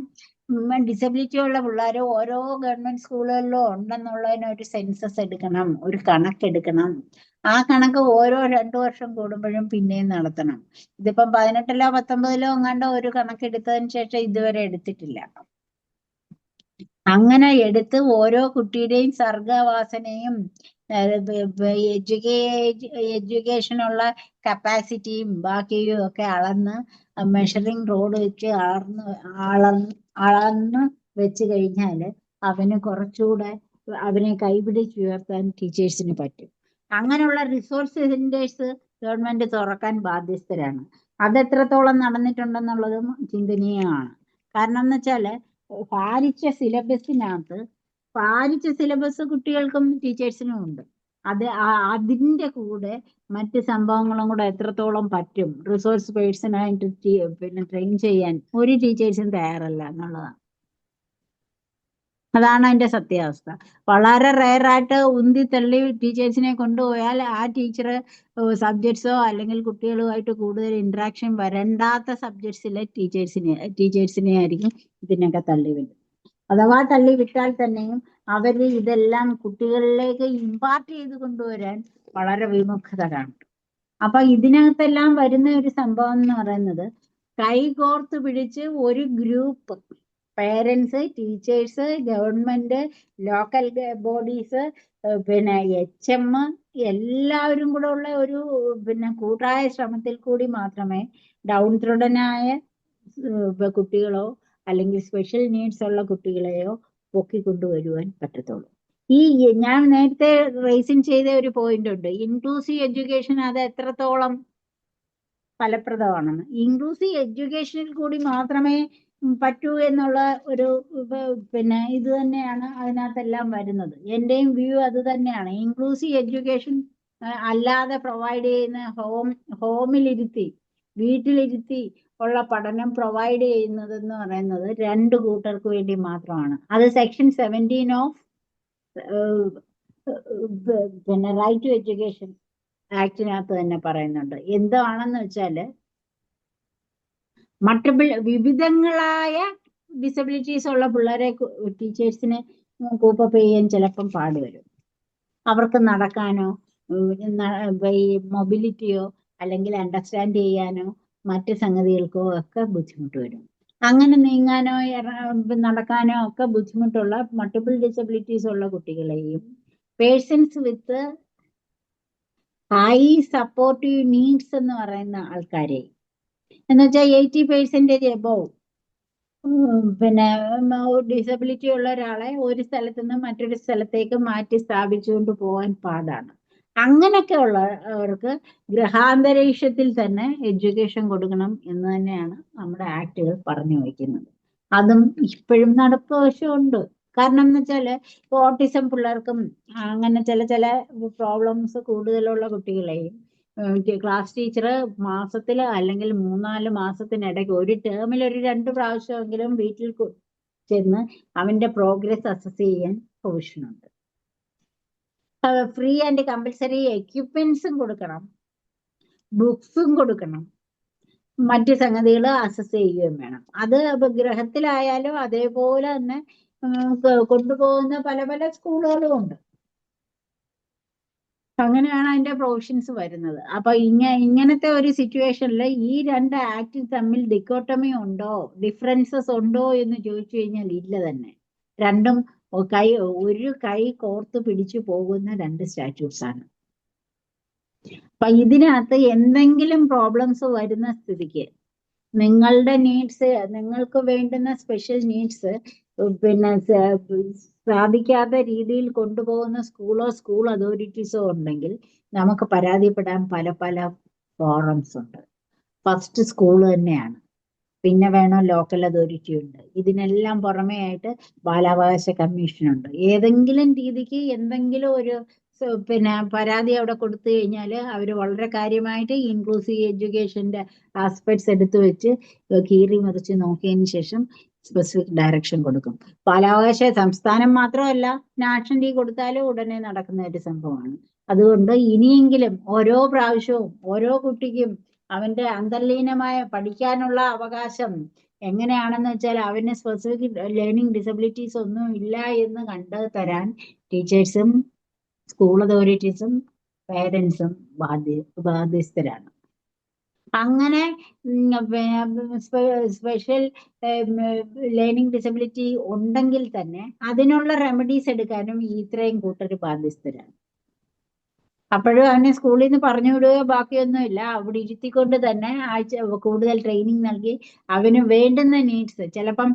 ഡിസബിലിറ്റി ഉള്ള പിള്ളേർ ഓരോ ഗവൺമെന്റ് സ്കൂളുകളിലും ഉണ്ടെന്നുള്ളതിന് ഒരു സെൻസസ് എടുക്കണം, ഒരു കണക്കെടുക്കണം. ആ കണക്ക് ഓരോ 2 വർഷം കൂടുമ്പോഴും പിന്നെയും നടത്തണം. ഇതിപ്പം 18ലോ 19ലോ എങ്ങാണ്ടോ ഒരു കണക്കെടുത്തതിന് ശേഷം ഇതുവരെ എടുത്തിട്ടില്ല. അങ്ങനെ എടുത്ത് ഓരോ കുട്ടിയുടെയും സർഗവാസനയും എഡ്യൂക്കേഷനുള്ള കപ്പാസിറ്റിയും ബാക്കിയും ഒക്കെ അളന്ന് മെഷറിംഗ് റോഡ് വെച്ച് അളന്ന് വെച്ച് കഴിഞ്ഞാൽ അവന് കുറച്ചുകൂടെ അവനെ കൈപിടിച്ചുയർത്താൻ ടീച്ചേഴ്സിന് പറ്റും. അങ്ങനെയുള്ള റിസോഴ്സ് സെന്റേഴ്സ് ഗവൺമെന്റ് തുറക്കാൻ ബാധ്യസ്ഥരാണ്. അതെത്രത്തോളം നടന്നിട്ടുണ്ടെന്നുള്ളതും ചിന്തനീയമാണ്. കാരണം എന്ന് വെച്ചാല് പാലിച്ച സിലബസ് കുട്ടികൾക്കും ടീച്ചേഴ്സിനും ഉണ്ട്. അതിന്റെ കൂടെ മറ്റ് സംഭവങ്ങളും കൂടെ എത്രത്തോളം പറ്റും റിസോഴ്സ് പേഴ്സണായിട്ട് ട്രെയിൻ ചെയ്യാൻ ഒരു ടീച്ചേഴ്സും തയ്യാറല്ല എന്നുള്ളതാണ്. അതാണ് അതിന്റെ സത്യാവസ്ഥ. വളരെ റെയറായിട്ട് ഉന്തി തള്ളി ടീച്ചേഴ്സിനെ കൊണ്ടുപോയാൽ ആ ടീച്ചർ സബ്ജക്ട്സോ അല്ലെങ്കിൽ കുട്ടികളുമായിട്ട് കൂടുതൽ ഇന്ററാക്ഷൻ വരണ്ടാത്ത സബ്ജക്ട്സിലെ ടീച്ചേഴ്സിനെ ആയിരിക്കും ഇതിനൊക്കെ തള്ളിവിടും. അഥവാ തള്ളി വിട്ടാൽ തന്നെയും അവർ ഇതെല്ലാം കുട്ടികളിലേക്ക് ഇമ്പാർട്ട് ചെയ്ത് കൊണ്ടുവരാൻ വളരെ വിമുഖത കാണും. അപ്പൊ ഇതിനകത്തെല്ലാം വരുന്ന ഒരു സംഭവം എന്ന് പറയുന്നത് കൈകോർത്ത് പിടിച്ച് ഒരു group parents, teachers, government, local bodies, HM എല്ലാവരും കൂടെ ഉള്ള ഒരു കൂട്ടായ ശ്രമത്തിൽ കൂടി മാത്രമേ ഡൗൺ ത്രോഡനായ കുട്ടികളോ അല്ലെങ്കിൽ സ്പെഷ്യൽ നീഡ്സ് ഉള്ള കുട്ടികളെയോ പൊക്കിക്കൊണ്ടുവരുവാൻ പറ്റത്തുള്ളൂ. ഈ ഞാൻ നേരത്തെ റേസിംഗ് ചെയ്ത ഒരു പോയിന്റ് ഉണ്ട്, ഇൻക്ലൂസീവ് എഡ്യൂക്കേഷൻ അത് എത്രത്തോളം ഫലപ്രദമാണെന്ന്. ഇൻക്ലൂസീവ് എഡ്യൂക്കേഷനിൽ കൂടി മാത്രമേ പറ്റൂ എന്നുള്ള ഒരു ഇത് തന്നെയാണ് അതിനകത്തെല്ലാം വരുന്നത്. എന്റെയും വ്യൂ അത് തന്നെയാണ്. ഇൻക്ലൂസീവ് എഡ്യൂക്കേഷൻ അല്ലാതെ പ്രൊവൈഡ് ചെയ്യുന്ന ഹോമിലിരുത്തി വീട്ടിലിരുത്തി ഉള്ള പഠനം പ്രൊവൈഡ് ചെയ്യുന്നത് എന്ന് പറയുന്നത് 2 കൂട്ടർക്ക് വേണ്ടി മാത്രമാണ്. അത് section 17 of right to education ആക്ടിനകത്ത് തന്നെ പറയുന്നുണ്ട്. എന്താണെന്ന് വെച്ചാല് വിവിധങ്ങളായ ഡിസബിലിറ്റീസ് ഉള്ള പിള്ളേരെ ടീച്ചേഴ്സിന് കൂപ്പപ്പ് ചെയ്യാൻ ചിലപ്പം പാടുവരും. അവർക്ക് നടക്കാനോ മൊബിലിറ്റിയോ അല്ലെങ്കിൽ അണ്ടർസ്റ്റാൻഡ് ചെയ്യാനോ മറ്റ് സംഗതികൾക്കോ ഒക്കെ ബുദ്ധിമുട്ട് വരും. അങ്ങനെ നീങ്ങാനോ നടക്കാനോ ഒക്കെ ബുദ്ധിമുട്ടുള്ള മൾട്ടിപ്പിൾ ഡിസബിലിറ്റീസ് ഉള്ള കുട്ടികളെയും persons with high supportive needs എന്ന് പറയുന്ന ആൾക്കാരെ എന്നുവെച്ചാൽ 80% എബോവ് ഡിസബിലിറ്റി ഉള്ള ഒരാളെ ഒരു സ്ഥലത്ത് നിന്ന് മറ്റൊരു സ്ഥലത്തേക്ക് മാറ്റി സ്ഥാപിച്ചുകൊണ്ട് പോകാൻ പാടാണ്. അങ്ങനെയൊക്കെ ഉള്ളവർക്ക് ഗൃഹാന്തരീക്ഷത്തിൽ തന്നെ എഡ്യൂക്കേഷൻ കൊടുക്കണം എന്ന് തന്നെയാണ് നമ്മുടെ ആക്ടുകൾ പറഞ്ഞു വയ്ക്കുന്നത്. അതും ഇപ്പോഴും നടപ്പാവശ്യമുണ്ട്. കാരണം എന്ന് വെച്ചാല് ഓട്ടിസം പിള്ളേർക്കും അങ്ങനെ ചില പ്രോബ്ലംസ് കൂടുതലുള്ള കുട്ടികളെയും ക്ലാസ് ടീച്ചർ മാസത്തിൽ അല്ലെങ്കിൽ 3-4 മാസത്തിനിടയ്ക്ക് ഒരു ടേമിൽ ഒരു 2 പ്രാവശ്യമെങ്കിലും വീട്ടിൽ ചെന്ന് അവന്റെ പ്രോഗ്രസ് അസസ് ചെയ്യാൻ പ്രൊവിഷനുണ്ട്. ഫ്രീ ആൻഡ് കമ്പൽസറി എക്യുപ്മെന്റ്സും കൊടുക്കണം, ബുക്സും കൊടുക്കണം, മറ്റ് സംഗതികൾ അസസ് ചെയ്യുകയും വേണം. അത് ഗൃഹത്തിലായാലും അതേപോലെ തന്നെ കൊണ്ടുപോകുന്ന പല സ്കൂളുകളും ഉണ്ട്. അങ്ങനെയാണ് അതിന്റെ പ്രൊവിഷൻസ് വരുന്നത്. അപ്പൊ ഇങ്ങനത്തെ ഒരു സിറ്റുവേഷനിൽ ഈ രണ്ട് ആക്ട് തമ്മിൽ ഡിക്കോട്ടമി ഉണ്ടോ, ഡിഫറൻസസ് ഉണ്ടോ എന്ന് ചോദിച്ചു കഴിഞ്ഞാൽ ഇല്ല തന്നെ. രണ്ടും ഒരു കൈ കോർത്ത് പിടിച്ചു പോകുന്ന രണ്ട് സ്റ്റാറ്റ്യൂട്ട്സ് ആണ്. അപ്പൊ ഇതിനകത്ത് എന്തെങ്കിലും പ്രോബ്ലംസ് വരുന്ന സ്ഥിതിക്ക് നിങ്ങളുടെ നീഡ്സ്, നിങ്ങൾക്ക് വേണ്ടുന്ന സ്പെഷ്യൽ നീഡ്സ് പിന്നെ സാധിക്കാത്ത രീതിയിൽ കൊണ്ടുപോകുന്ന സ്കൂൾ അതോറിറ്റീസോ ഉണ്ടെങ്കിൽ നമുക്ക് പരാതിപ്പെടാൻ പല പല ഫോറംസ് ഉണ്ട്. ഫസ്റ്റ് സ്കൂൾ തന്നെയാണ്, പിന്നെ വേണം ലോക്കൽ അതോറിറ്റി ഉണ്ട്, ഇതിനെല്ലാം പുറമേ ആയിട്ട് ബാലാവകാശ കമ്മീഷൻ ഉണ്ട്. ഏതെങ്കിലും രീതിക്ക് എന്തെങ്കിലും ഒരു പിന്നെ പരാതി അവിടെ കൊടുത്തു കഴിഞ്ഞാൽ അവർ വളരെ കാര്യമായിട്ട് ഇൻക്ലൂസീവ് എഡ്യൂക്കേഷന്റെ ആസ്പെക്ട്സ് എടുത്തു വെച്ച് കീറി മറിച്ച് നോക്കിയതിന് ശേഷം സ്പെസിഫിക് ഡയറക്ഷൻ കൊടുക്കും. ബാലാവകാശ സംസ്ഥാനം മാത്രമല്ല, നാഷണലി കൊടുത്താലും ഉടനെ നടക്കുന്ന ഒരു സംഭവമാണ്. അതുകൊണ്ട് ഇനിയെങ്കിലും ഓരോ പ്രാവശ്യവും ഓരോ കുട്ടിക്കും അവന്റെ അന്തർലീനമായ പഠിക്കാനുള്ള അവകാശം എങ്ങനെയാണെന്ന് വെച്ചാൽ അവന് സ്പെസിഫിക് ലേണിംഗ് ഡിസബിലിറ്റീസ് ഒന്നും ഇല്ല എന്ന് കണ്ടു തരാൻ ടീച്ചേഴ്സും സ്കൂൾ അതോറിറ്റീസും പേരൻസും ബാധ്യസ്ഥരാണ്. അങ്ങനെ സ്പെഷ്യൽ ലേണിംഗ് ഡിസബിലിറ്റി ഉണ്ടെങ്കിൽ തന്നെ അതിനുള്ള റെമഡീസ് എടുക്കാനും ഇത്രയും കൂട്ടർ ബാധ്യസ്ഥരാണ്. അപ്പോഴും അവനെ സ്കൂളിൽ നിന്ന് പറഞ്ഞു വിടുകയോ ബാക്കിയൊന്നുമില്ല, അവിടെ ഇരുത്തിക്കൊണ്ട് തന്നെ കൂടുതൽ ട്രെയിനിങ് നൽകി അവന് വേണ്ടുന്ന നീഡ്സ്, ചിലപ്പം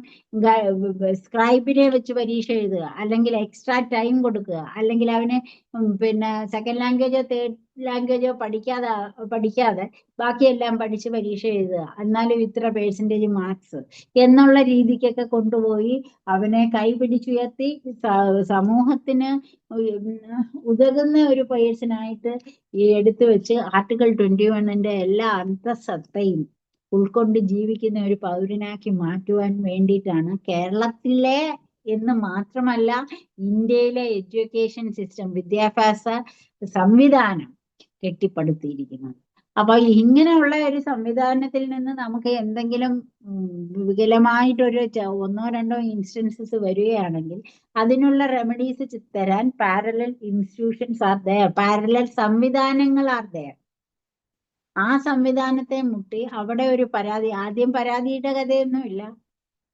സ്ക്രൈബിനെ വെച്ച് പരീക്ഷ എഴുതുക, അല്ലെങ്കിൽ എക്സ്ട്രാ ടൈം കൊടുക്കുക, അല്ലെങ്കിൽ അവന് പിന്നെ സെക്കൻഡ് ലാംഗ്വേജോ തേർഡ് ലാംഗ്വേജോ പഠിക്കാതെ ബാക്കിയെല്ലാം പഠിച്ച് പരീക്ഷ എഴുതുക, എന്നാലും ഇത്ര പെർസെൻറ്റേജ് മാർക്സ് എന്നുള്ള രീതിക്കൊക്കെ കൊണ്ടുപോയി അവനെ കൈപിടിച്ചുയർത്തി സമൂഹത്തിന് ഉതകുന്ന ഒരു പേഴ്സണായിട്ട് എടുത്തു വെച്ച് ആർട്ടിക്കിൾ 21 എല്ലാ അന്തസത്തയും ഉൾക്കൊണ്ട് ജീവിക്കുന്ന ഒരു പൗരനാക്കി മാറ്റുവാൻ വേണ്ടിയിട്ടാണ് കേരളത്തിലെ എന്ന് മാത്രമല്ല ഇന്ത്യയിലെ എഡ്യൂക്കേഷൻ സിസ്റ്റം, വിദ്യാഭ്യാസ സംവിധാനം കെട്ടിപ്പടുത്തിയിരിക്കുന്നത്. അപ്പൊ ഇങ്ങനെയുള്ള ഒരു സംവിധാനത്തിൽ നിന്ന് നമുക്ക് എന്തെങ്കിലും വികലമായിട്ടൊരു ഒന്നോ രണ്ടോ ഇൻസ്റ്റൻസസ് വരികയാണെങ്കിൽ അതിനുള്ള റെമഡീസ് തരാൻ parallel institutions are there, parallel സംവിധാനങ്ങൾ ആർ ദയർ. ആ സംവിധാനത്തെ മുട്ടി അവിടെ ഒരു പരാതി, ആദ്യം പരാതിയുടെ കഥയൊന്നുമില്ല,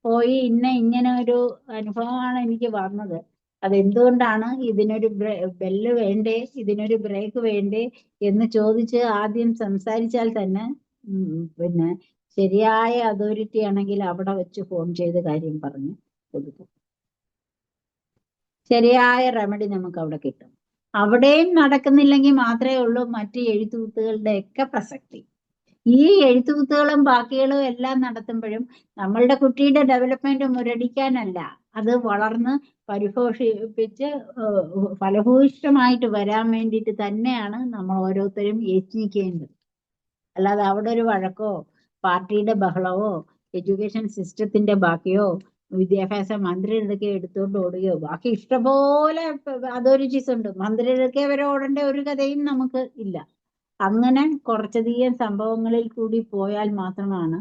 പോയി ഇങ്ങനെ ഒരു അനുഭവമാണ് എനിക്ക് വന്നത്, അതെന്തുകൊണ്ടാണ് ഇതിനൊരു ബെല്ല് വേണ്ടേ, ഇതിനൊരു ബ്രേക്ക് വേണ്ടേ എന്ന് ചോദിച്ച് ആദ്യം സംസാരിച്ചാൽ തന്നെ പിന്നെ ശരിയായ അതോറിറ്റി ആണെങ്കിൽ അവിടെ വെച്ച് ഫോൺ ചെയ്ത് കാര്യം പറഞ്ഞ് കൊടുക്കും, ശരിയായ റെമഡി നമുക്ക് അവിടെ കിട്ടും. അവിടെയും നടക്കുന്നില്ലെങ്കിൽ മാത്രമേ ഉള്ളൂ മറ്റ് എഴുത്തുകുത്തുകളുടെ ഒക്കെ പ്രസക്തി. ഈ എഴുത്തുകുത്തുകളും ബാക്കികളും എല്ലാം നടത്തുമ്പോഴും നമ്മളുടെ കുട്ടിയുടെ ഡെവലപ്മെന്റ് മുരടിക്കാനല്ല, അത് വളർന്ന് പരിപോഷിപ്പിച്ച് ഫലഭൂയിഷ്ടമായിട്ട് വരാൻ വേണ്ടിയിട്ട് തന്നെയാണ് നമ്മൾ ഓരോരുത്തരും യത്നിക്കേണ്ടത്. അല്ലാതെ അവിടെ ഒരു വഴക്കോ പാർട്ടിയുടെ ബഹളവോ എഡ്യൂക്കേഷൻ സിസ്റ്റത്തിന്റെ ബാക്കിയോ വിദ്യാഭ്യാസ മന്ത്രിയുടെയൊക്കെ എടുത്തുകൊണ്ട് ഓടുകയോ, ബാക്കി ഇഷ്ടംപോലെ അതോറിറ്റീസ് ഉണ്ട്, മന്ത്രിയുടെയൊക്കെ വരെ ഓടേണ്ട ഒരു കഥയും നമുക്ക് ഇല്ല. അങ്ങനെ കുറച്ചധികം സംഭവങ്ങളിൽ കൂടി പോയാൽ മാത്രമാണ്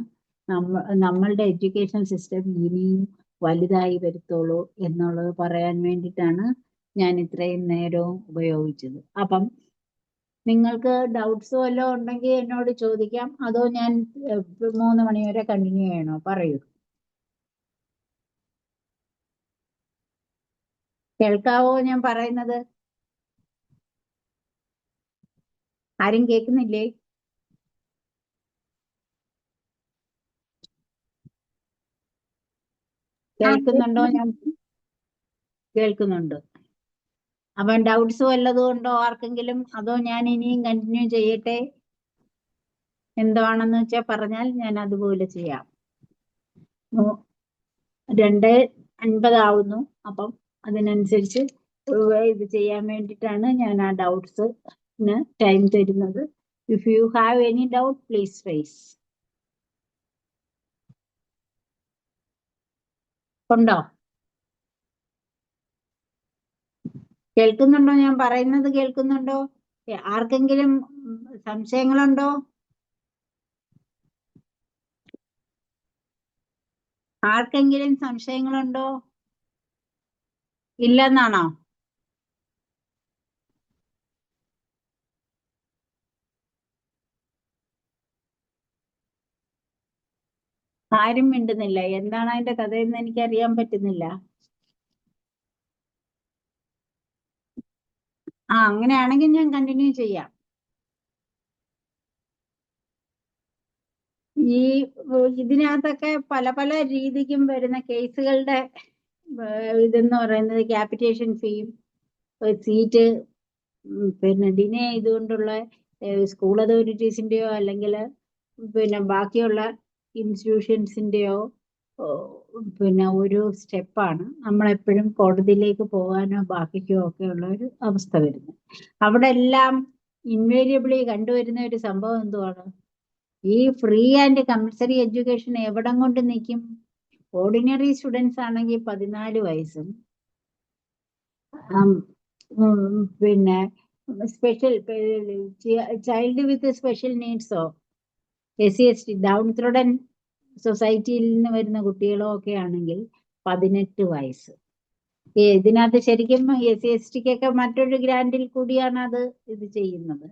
നമ്മളുടെ എഡ്യൂക്കേഷൻ സിസ്റ്റം ഇനിയും വലുതായി വരുത്തുള്ളൂ എന്നുള്ളത് പറയാൻ വേണ്ടിയിട്ടാണ് ഞാൻ ഇത്രയും നേരവും ഉപയോഗിച്ചത്. അപ്പം നിങ്ങൾക്ക് ഡൗട്ട്സ് വല്ലതും ഉണ്ടെങ്കിൽ എന്നോട് ചോദിക്കാം, അതോ ഞാൻ 3 മണി വരെ കണ്ടിന്യൂ ചെയ്യണോ? പറയൂ. കേൾക്കാവോ ഞാൻ പറയുന്നത്? ആരും കേൾക്കുന്നില്ലേ? കേൾക്കുന്നുണ്ടോ? ഞാൻ കേൾക്കുന്നുണ്ട്. അപ്പം ഡൗട്ട്സ് വല്ലതും ഉണ്ടോ ആർക്കെങ്കിലും, അതോ ഞാൻ ഇനിയും കണ്ടിന്യൂ ചെയ്യട്ടെ? എന്താണെന്ന് വെച്ചാൽ പറഞ്ഞാൽ ഞാൻ അതുപോലെ ചെയ്യാം. 2:50 ആവുന്നു. അപ്പം അതിനനുസരിച്ച് ഇത് ചെയ്യാൻ വേണ്ടിയിട്ടാണ് ഞാൻ ആ ഡൗട്ട്സിന് ടൈം തരുന്നത്. If you have any doubt please rise. ഉണ്ടോ? കേൾക്കുന്നുണ്ടോ? ഞാൻ പറയുന്നത് കേൾക്കുന്നുണ്ടോ? ആർക്കെങ്കിലും സംശയങ്ങളുണ്ടോ? ആർക്കെങ്കിലും സംശയങ്ങളുണ്ടോ? ഇല്ലെന്നാണോ? ആരും മിണ്ടുന്നില്ല. എന്താണ് അതിന്റെ കഥയെന്ന് എനിക്ക് അറിയാൻ പറ്റുന്നില്ല. അങ്ങനെയാണെങ്കിൽ ഞാൻ കണ്ടിന്യൂ ചെയ്യാം. ഈ ഇതിനകത്തൊക്കെ പല പല രീതിക്കും വരുന്ന കേസുകളുടെ ഇതെന്ന് പറയുന്നത് ക്യാപിറ്റേഷൻ ഫീയും സീറ്റ് പിന്നെ ഡിനേ ചെയ്തുകൊണ്ടുള്ള സ്കൂൾ അതോറിറ്റീസിന്റെയോ അല്ലെങ്കിൽ പിന്നെ ബാക്കിയുള്ള ഇൻസ്റ്റിറ്റ്യൂഷൻസിന്റെയോ പിന്നെ ഒരു സ്റ്റെപ്പാണ് നമ്മളെപ്പോഴും കോടതിയിലേക്ക് പോകാനോ ബാക്കിക്കോ ഒക്കെ ഉള്ള ഒരു അവസ്ഥ വരുന്നത്. അവിടെ എല്ലാം ഇൻവേരിയബിളി കണ്ടുവരുന്ന ഒരു സംഭവം എന്തുവാണ്? ഈ ഫ്രീ ആൻഡ് കമ്പൽസറി എഡ്യൂക്കേഷൻ എവിടം കൊണ്ട് നിൽക്കും? ഓർഡിനറി സ്റ്റുഡൻസ് ആണെങ്കിൽ 14 വയസ്സും പിന്നെ സ്പെഷ്യൽ ചൈൽഡ് വിത്ത് സ്പെഷ്യൽ നീഡ്സോ SC/ST ഡൗൺ ത്രോഡൻ സൊസൈറ്റിയിൽ നിന്ന് വരുന്ന കുട്ടികളോ ഒക്കെ ആണെങ്കിൽ 18 വയസ്സ്. ഇതിനകത്ത് ശരിക്കും SC/STക്കൊക്കെ മറ്റൊരു ഗ്രാൻഡിൽ കൂടിയാണ് അത് ഇത് ചെയ്യുന്നത്.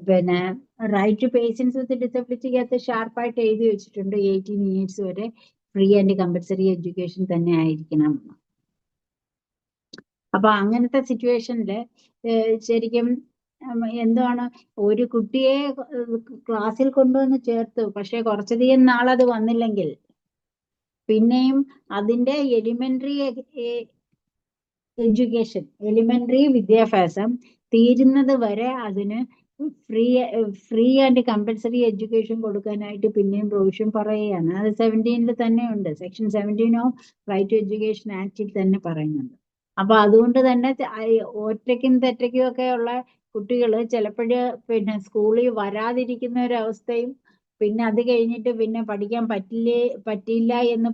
പിന്നെ റൈറ്റ് ടു പേഴ്സൺസ് വിത്ത് ഡിസബിലിറ്റിക്കകത്ത് ഷാർപ്പായിട്ട് എഴുതി വെച്ചിട്ടുണ്ട് 18 ഇയേഴ്സ് വരെ ഫ്രീ ആൻഡ് കമ്പൽസറി എഡ്യൂക്കേഷൻ തന്നെ ആയിരിക്കണം. അപ്പൊ അങ്ങനത്തെ സിറ്റുവേഷനില് ശരിക്കും എന്താണ്, ഒരു കുട്ടിയെ ക്ലാസ്സിൽ കൊണ്ടുവന്ന് ചേർത്തു, പക്ഷെ കുറച്ചധികം നാളത് വന്നില്ലെങ്കിൽ പിന്നെയും അതിന്റെ എലിമെന്ററി എഡ്യൂക്കേഷൻ, എലിമെന്ററി വിദ്യാഭ്യാസം തീരുന്നത് വരെ അതിന് ഫ്രീ ആൻഡ് കമ്പൽസറി എഡ്യൂക്കേഷൻ കൊടുക്കാനായിട്ട് പിന്നെയും പ്രൊവിഷൻ പറയുകയാണ്. അത് 17 തന്നെ ഉണ്ട്. Section 17 of right to education ആക്ടിൽ തന്നെ പറയുന്നുണ്ട്. അപ്പൊ അതുകൊണ്ട് തന്നെ ഒറ്റയ്ക്കും തെറ്റയ്ക്കും ഒക്കെ ഉള്ള കുട്ടികൾ ചിലപ്പോഴ് പിന്നെ സ്കൂളിൽ വരാതിരിക്കുന്ന ഒരവസ്ഥയും പിന്നെ അത് കഴിഞ്ഞിട്ട് പിന്നെ പഠിക്കാൻ പറ്റില്ല എന്ന്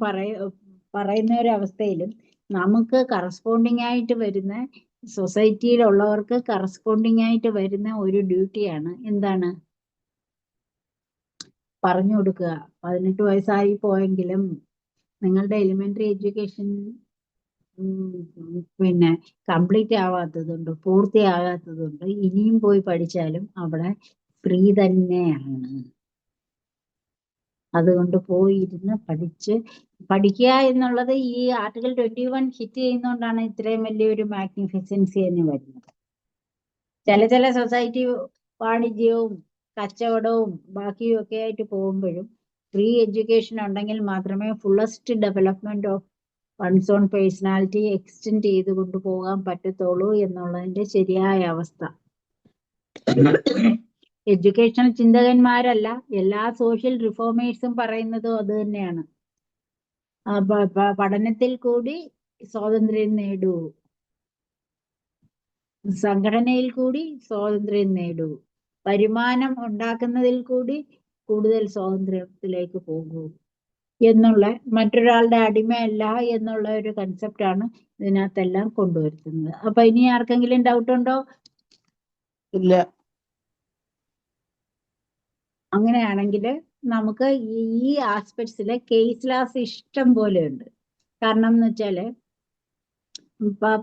പറയുന്ന ഒരവസ്ഥയിലും നമുക്ക് കറസ്പോണ്ടിങ് ആയിട്ട് വരുന്ന സൊസൈറ്റിയിലുള്ളവർക്ക് കറസ്പോണ്ടിങ് ആയിട്ട് വരുന്ന ഒരു ഡ്യൂട്ടിയാണ് എന്താണ്? പറഞ്ഞു കൊടുക്കുക. 18 വയസ്സായി പോയെങ്കിലും നിങ്ങളുടെ എലിമെന്ററി എഡ്യൂക്കേഷൻ പിന്നെ കംപ്ലീറ്റ് ആവാത്തതുണ്ട്, പൂർത്തിയാകാത്തതുണ്ട്, ഇനിയും പോയി പഠിച്ചാലും അവിടെ ഫ്രീ തന്നെയാണ്. അതുകൊണ്ട് പോയിരുന്ന് പഠിക്കുക എന്നുള്ളത് ഈ ആർട്ടിക്കിൾ 21 ഹിറ്റ് ചെയ്യുന്നതുകൊണ്ടാണ് ഇത്രയും വലിയൊരു മാഗ്നിഫിസൻസി തന്നെ വരുന്നത്. ചില സൊസൈറ്റി വാണിജ്യവും കച്ചവടവും ബാക്കിയും ഒക്കെ ആയിട്ട് പോകുമ്പോഴും ഫ്രീ എഡ്യൂക്കേഷൻ ഉണ്ടെങ്കിൽ മാത്രമേ fullest development of one's own personality extend ചെയ്ത് കൊണ്ടുപോകാൻ പറ്റത്തുള്ളൂ എന്നുള്ളതിന്റെ ശരിയായ അവസ്ഥ. എഡ്യൂക്കേഷണൽ ചിന്തകന്മാരല്ല, എല്ലാ സോഷ്യൽ റിഫോമേഴ്സും പറയുന്നതും അത് തന്നെയാണ്. പഠനത്തിൽ കൂടി സ്വാതന്ത്ര്യം നേടൂ, സംഘടനയിൽ കൂടി സ്വാതന്ത്ര്യം നേടൂ, വരുമാനം ഉണ്ടാക്കുന്നതിൽ കൂടി കൂടുതൽ സ്വാതന്ത്ര്യത്തിലേക്ക് പോകൂ എന്നുള്ള, മറ്റൊരാളുടെ അടിമയല്ല എന്നുള്ള ഒരു കൺസെപ്റ്റാണ് ഇതിനകത്തെല്ലാം കൊണ്ടുവരുന്നത്. അപ്പൊ ഇനി ആർക്കെങ്കിലും ഡൗട്ട് ഉണ്ടോ? ഇല്ല. അങ്ങനെയാണെങ്കിൽ നമുക്ക് ഈ ആസ്പെക്ട്സിലെ കേസ് ലാസ് ഇഷ്ടം പോലെ ഉണ്ട്. കാരണം എന്ന് വെച്ചാല്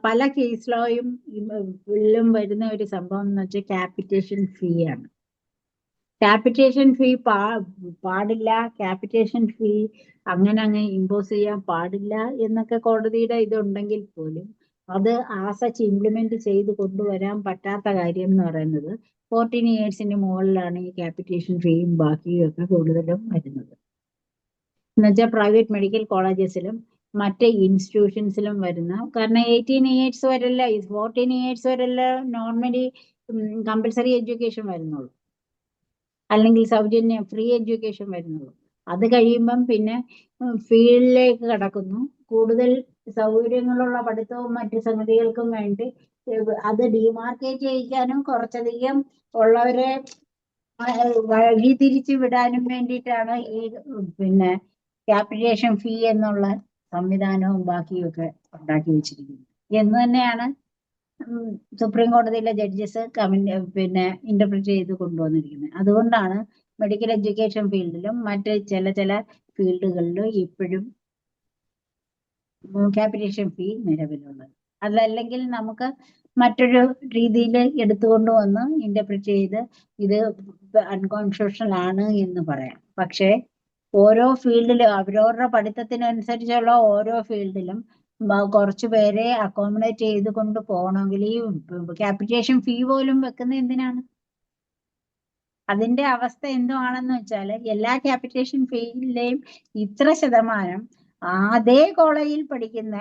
പല കേസ് ലോയും വരുന്ന ഒരു സംഭവം എന്ന് വെച്ചാൽ ക്യാപിറ്റേഷൻ ഫീ ആണ്. ക്യാപിറ്റേഷൻ ഫീ പാടില്ല, ക്യാപിറ്റേഷൻ ഫീ അങ്ങനെ ഇമ്പോസ് ചെയ്യാൻ പാടില്ല എന്നൊക്കെ കോടതിയുടെ ഇതുണ്ടെങ്കിൽ പോലും അത് ആസച്ച് ഇംപ്ലിമെന്റ് ചെയ്ത് കൊണ്ടുവരാൻ പറ്റാത്ത കാര്യം എന്ന് പറയുന്നത് 14 ഇയേഴ്സിന് മുകളിലാണ് ഈ ക്യാപിറ്റേഷൻ ഫീയും ബാക്കിയും ഒക്കെ കൂടുതലും വരുന്നത്. എന്നുവെച്ചാൽ പ്രൈവറ്റ് മെഡിക്കൽ കോളേജസിലും മറ്റ് ഇൻസ്റ്റിറ്റ്യൂഷൻസിലും വരുന്ന, കാരണം 18 ഇയേഴ്സ് വരെയല്ല, 14 ഇയേഴ്സ് വരെയല്ല നോർമലി കമ്പൽസറി എഡ്യൂക്കേഷൻ വരുന്നുള്ളൂ, അല്ലെങ്കിൽ സൗജന്യ ഫ്രീ എഡ്യൂക്കേഷൻ വരുന്നുള്ളൂ. അത് കഴിയുമ്പം പിന്നെ ഫീൽഡിലേക്ക് കടക്കുന്നു. കൂടുതൽ സൗകര്യങ്ങളുള്ള പഠിത്തവും മറ്റു സംഗതികൾക്കും വേണ്ടി അത് ഡിമാർക്കേറ്റ് ചെയ്യിക്കാനും കുറച്ചധികം ഉള്ളവരെ വഴിതിരിച്ചു വിടാനും വേണ്ടിയിട്ടാണ് ഈ പിന്നെ ക്യാപിറ്റേഷൻ ഫീ എന്നുള്ള സംവിധാനവും ബാക്കിയൊക്കെ ഉണ്ടാക്കി വെച്ചിരിക്കുന്നത് എന്ന് തന്നെയാണ് സുപ്രീം കോടതിയിലെ ജഡ്ജസ് പിന്നെ ഇന്റർപ്രറ്റ് ചെയ്ത് കൊണ്ടുവന്നിരിക്കുന്നത്. അതുകൊണ്ടാണ് മെഡിക്കൽ എഡ്യൂക്കേഷൻ ഫീൽഡിലും മറ്റ് ചില ഫീൽഡുകളിലും ഇപ്പോഴും ക്യാപിറ്റേഷൻ ഫീ നിലവിലുള്ളത്. അതല്ലെങ്കിൽ നമുക്ക് മറ്റൊരു രീതിയിൽ എടുത്തുകൊണ്ട് വന്ന് ഇന്റർപ്രറ്റ് ചെയ്ത് ഇത് അൺകോൺസ്റ്റിറ്റ്യൂഷണൽ ആണ് എന്ന് പറയാം. പക്ഷേ ഓരോ ഫീൽഡിലും അവരവരുടെ പഠിത്തത്തിനനുസരിച്ചുള്ള ഓരോ ഫീൽഡിലും കുറച്ചു പേരെ അക്കോമഡേറ്റ് ചെയ്ത് കൊണ്ട് പോകണമെങ്കിൽ ഈ ക്യാപിറ്റേഷൻ ഫീ പോലും വെക്കുന്നത് എന്തിനാണ്? അതിന്റെ അവസ്ഥ എന്തുവാണെന്ന് വെച്ചാൽ എല്ലാ ക്യാപിറ്റേഷൻ ഫീയിലെയും ഇത്ര ശതമാനം അതേ കോളേജിൽ പഠിക്കുന്ന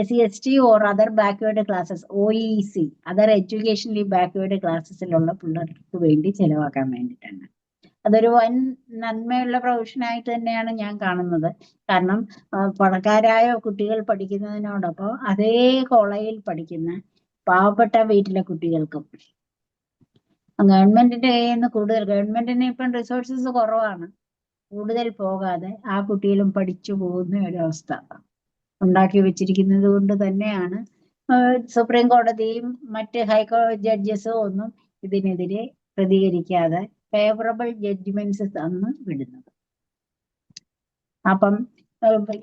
SC/ST or other backward classes OEC other educationally backward ക്ലാസ്സസിലുള്ള പിള്ളേർക്ക് വേണ്ടി ചെലവാക്കാൻ വേണ്ടിയിട്ടാണ്. അതൊരു വൻ നന്മയുള്ള പ്രൊഫഷനായിട്ട് തന്നെയാണ് ഞാൻ കാണുന്നത്. കാരണം പണക്കാരായ കുട്ടികൾ പഠിക്കുന്നതിനോടൊപ്പം അതേ കോളേജിൽ പഠിക്കുന്ന പാവപ്പെട്ട വീട്ടിലെ കുട്ടികൾക്കും ഗവൺമെന്റിന്റെ കയ്യിൽ നിന്ന് കൂടുതൽ, ഗവൺമെന്റിന് ഇപ്പം റിസോഴ്സസ് കുറവാണ്, കൂടുതൽ പോകാതെ ആ കുട്ടികളും പഠിച്ചു പോകുന്ന ഒരവസ്ഥ ഉണ്ടാക്കി വെച്ചിരിക്കുന്നത് കൊണ്ട് തന്നെയാണ് സുപ്രീം കോടതിയും മറ്റ് ഹൈക്കോടതി ജഡ്ജസും ഒന്നും ഇതിനെതിരെ പ്രതികരിക്കാതെ ഫേവറബിൾ ജഡ്ജ്മെന്റ്സ് തന്ന് വിടുന്നത്. അപ്പം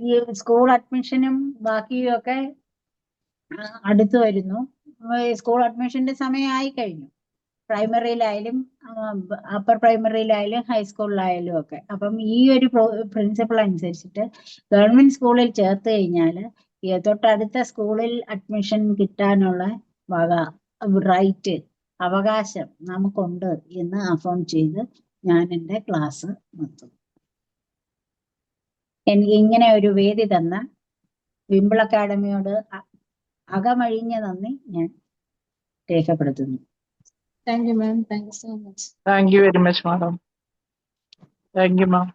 ഈ സ്കൂൾ അഡ്മിഷനും ബാക്കിയും ഒക്കെ അടുത്തു വരുന്നു. സ്കൂൾ അഡ്മിഷന്റെ സമയമായി കഴിഞ്ഞു, പ്രൈമറിയിലായാലും അപ്പർ പ്രൈമറിയിലായാലും ഹൈസ്കൂളിലായാലും ഒക്കെ. അപ്പം ഈ ഒരു പ്രിൻസിപ്പിൾ അനുസരിച്ചിട്ട് ഗവൺമെന്റ് സ്കൂളിൽ ചേർത്ത് കഴിഞ്ഞാൽ തൊട്ടടുത്ത സ്കൂളിൽ അഡ്മിഷൻ കിട്ടാനുള്ള റൈറ്റ്, അവകാശം നമുക്കുണ്ട് എന്ന് അഫേം ചെയ്ത് ഞാൻ എൻ്റെ ക്ലാസ് നിർത്തും. എനിക്ക് ഇങ്ങനെ ഒരു വേദി തന്ന വിംബിൾ അക്കാഡമിയോട് അകമഴിഞ്ഞ നന്ദി ഞാൻ രേഖപ്പെടുത്തുന്നു. Thank you, ma'am. Thank you so much. Thank you very much, madam. Thank you, ma'am.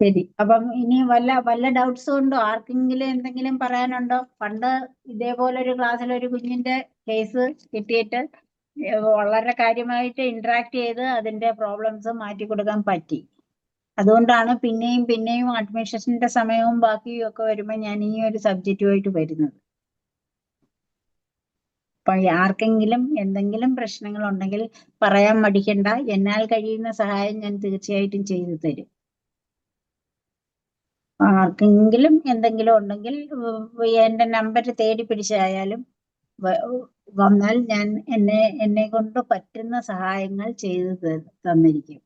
ശരി, അപ്പം ഇനി വല്ല ഡൗട്ട്സും ഉണ്ടോ? ആർക്കെങ്കിലും എന്തെങ്കിലും പറയാനുണ്ടോ? പണ്ട് ഇതേപോലൊരു ക്ലാസ്സിൽ ഒരു കുഞ്ഞിന്റെ കേസ് കിട്ടിയിട്ട് വളരെ കാര്യമായിട്ട് ഇന്ററാക്ട് ചെയ്ത് അതിന്റെ പ്രോബ്ലംസ് മാറ്റി കൊടുക്കാൻ പറ്റി. അതുകൊണ്ടാണ് പിന്നെയും പിന്നെയും അഡ്മിഷന്റെ സമയവും ബാക്കിയും ഒക്കെ വരുമ്പോൾ ഞാൻ ഈ ഒരു സബ്ജക്റ്റുമായിട്ട് വരുന്നത്. അപ്പൊ ആർക്കെങ്കിലും എന്തെങ്കിലും പ്രശ്നങ്ങൾ ഉണ്ടെങ്കിൽ പറയാൻ മടിക്കണ്ട. എന്നാൽ കഴിയുന്ന സഹായം ഞാൻ തീർച്ചയായിട്ടും ചെയ്തു തരും. ആർക്കെങ്കിലും എന്തെങ്കിലും ഉണ്ടെങ്കിൽ എന്റെ നമ്പർ തേടി പിടിച്ചായാലും വന്നാൽ ഞാൻ എന്നെ കൊണ്ട് പറ്റുന്ന സഹായങ്ങൾ ചെയ്തു തന്നിരിക്കും.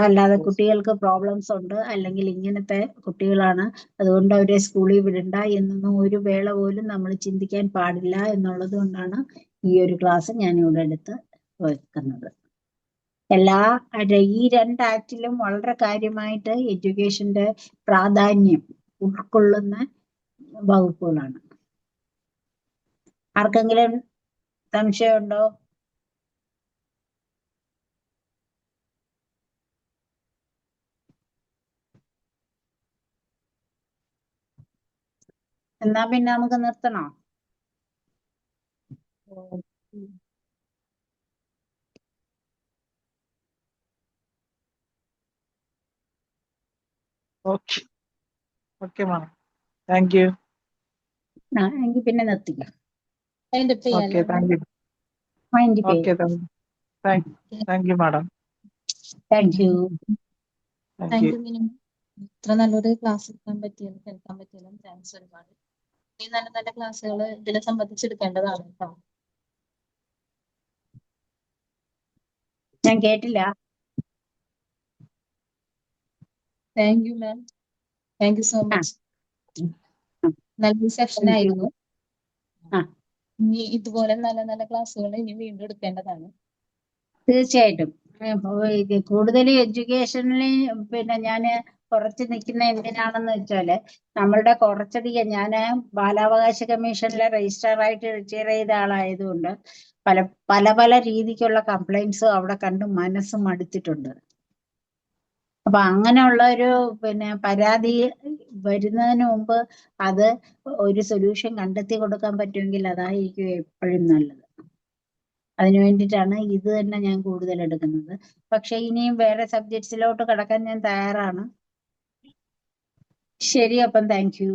അല്ലാതെ കുട്ടികൾക്ക് പ്രോബ്ലംസ് ഉണ്ട്, അല്ലെങ്കിൽ ഇങ്ങനത്തെ കുട്ടികളാണ് അതുകൊണ്ട് അവരെ സ്കൂളിൽ വിടണ്ട എന്നൊന്നും ഒരു വേള പോലും നമ്മൾ ചിന്തിക്കാൻ പാടില്ല എന്നുള്ളത് കൊണ്ടാണ് ഈ ഒരു ക്ലാസ് ഞാൻ ഇവിടെ എടുത്ത് വെക്കുന്നത്. ഈ 2 ആക്ടിലും വളരെ കാര്യമായിട്ട് എഡ്യൂക്കേഷന്റെ പ്രാധാന്യം ഉൾക്കൊള്ളുന്ന വകുപ്പുകളാണ്. ആർക്കെങ്കിലും സംശയമുണ്ടോ? എന്നാ പിന്നെ നമുക്ക് നിർത്തണോ? Okay. Okay, ma'am. Thank you. എങ്കിൽ പിന്നെ നിർത്തിക്കാം. End up ചെയ്യാലോ? Okay, thank you. Mind Okay, thank you, madam. Thank you. Thank thank you. You minimum. ഇത്ര നല്ലൊരു ക്ലാസ് എടുക്കാൻ പറ്റിയതിലും കേൾക്കാൻ പറ്റിയതിലും താങ്ക്സ് ഒരുപാട്. ഈ നല്ല നല്ല ക്ലാസ്സുകൾ ഇതിനെ സംബന്ധിച്ചെടുക്കേണ്ടതാണ് കേട്ടോ. ഞാൻ കേട്ടില്ല. Thank you ma'am. Thank you so much. നല്ലൊരു സെഷൻ Thank you. ആയിരുന്നു. ആ. ഇനി ഇതുപോലെ നല്ല നല്ല ക്ലാസ്സുകൾ ഇനി വീണ്ടും എടുക്കേണ്ടതാണ്. തീർച്ചയായിട്ടും കൂടുതൽ എഡ്യൂക്കേഷനിൽ പിന്നെ ഞാൻ കുറച്ച് നിൽക്കുന്ന എന്തിനാണെന്ന് വെച്ചാല് നമ്മളുടെ കുറച്ചധികം ഞാൻ ബാലാവകാശ കമ്മീഷനിലെ രജിസ്ട്രാറായിട്ട് റിട്ടയർ ചെയ്ത ആളായതുകൊണ്ട് പല രീതിക്കുള്ള കംപ്ലൈന്റ്സും അവിടെ കണ്ട് മനസ്സ് മടുത്തിട്ടുണ്ട്. അപ്പൊ അങ്ങനെയുള്ള ഒരു പരാതി വരുന്നതിന് മുമ്പ് അത് ഒരു സൊല്യൂഷൻ കണ്ടെത്തി കൊടുക്കാൻ പറ്റുമെങ്കിൽ അതായിരിക്കും എപ്പോഴും നല്ലത്. അതിനു വേണ്ടിയിട്ടാണ് ഇത് തന്നെ ഞാൻ കൂടുതൽ എടുക്കുന്നത്. പക്ഷെ ഇനിയും വേറെ സബ്ജക്ട്സിലോട്ട് കടക്കാൻ ഞാൻ തയ്യാറാണ്. ശരി, അപ്പം താങ്ക് യു.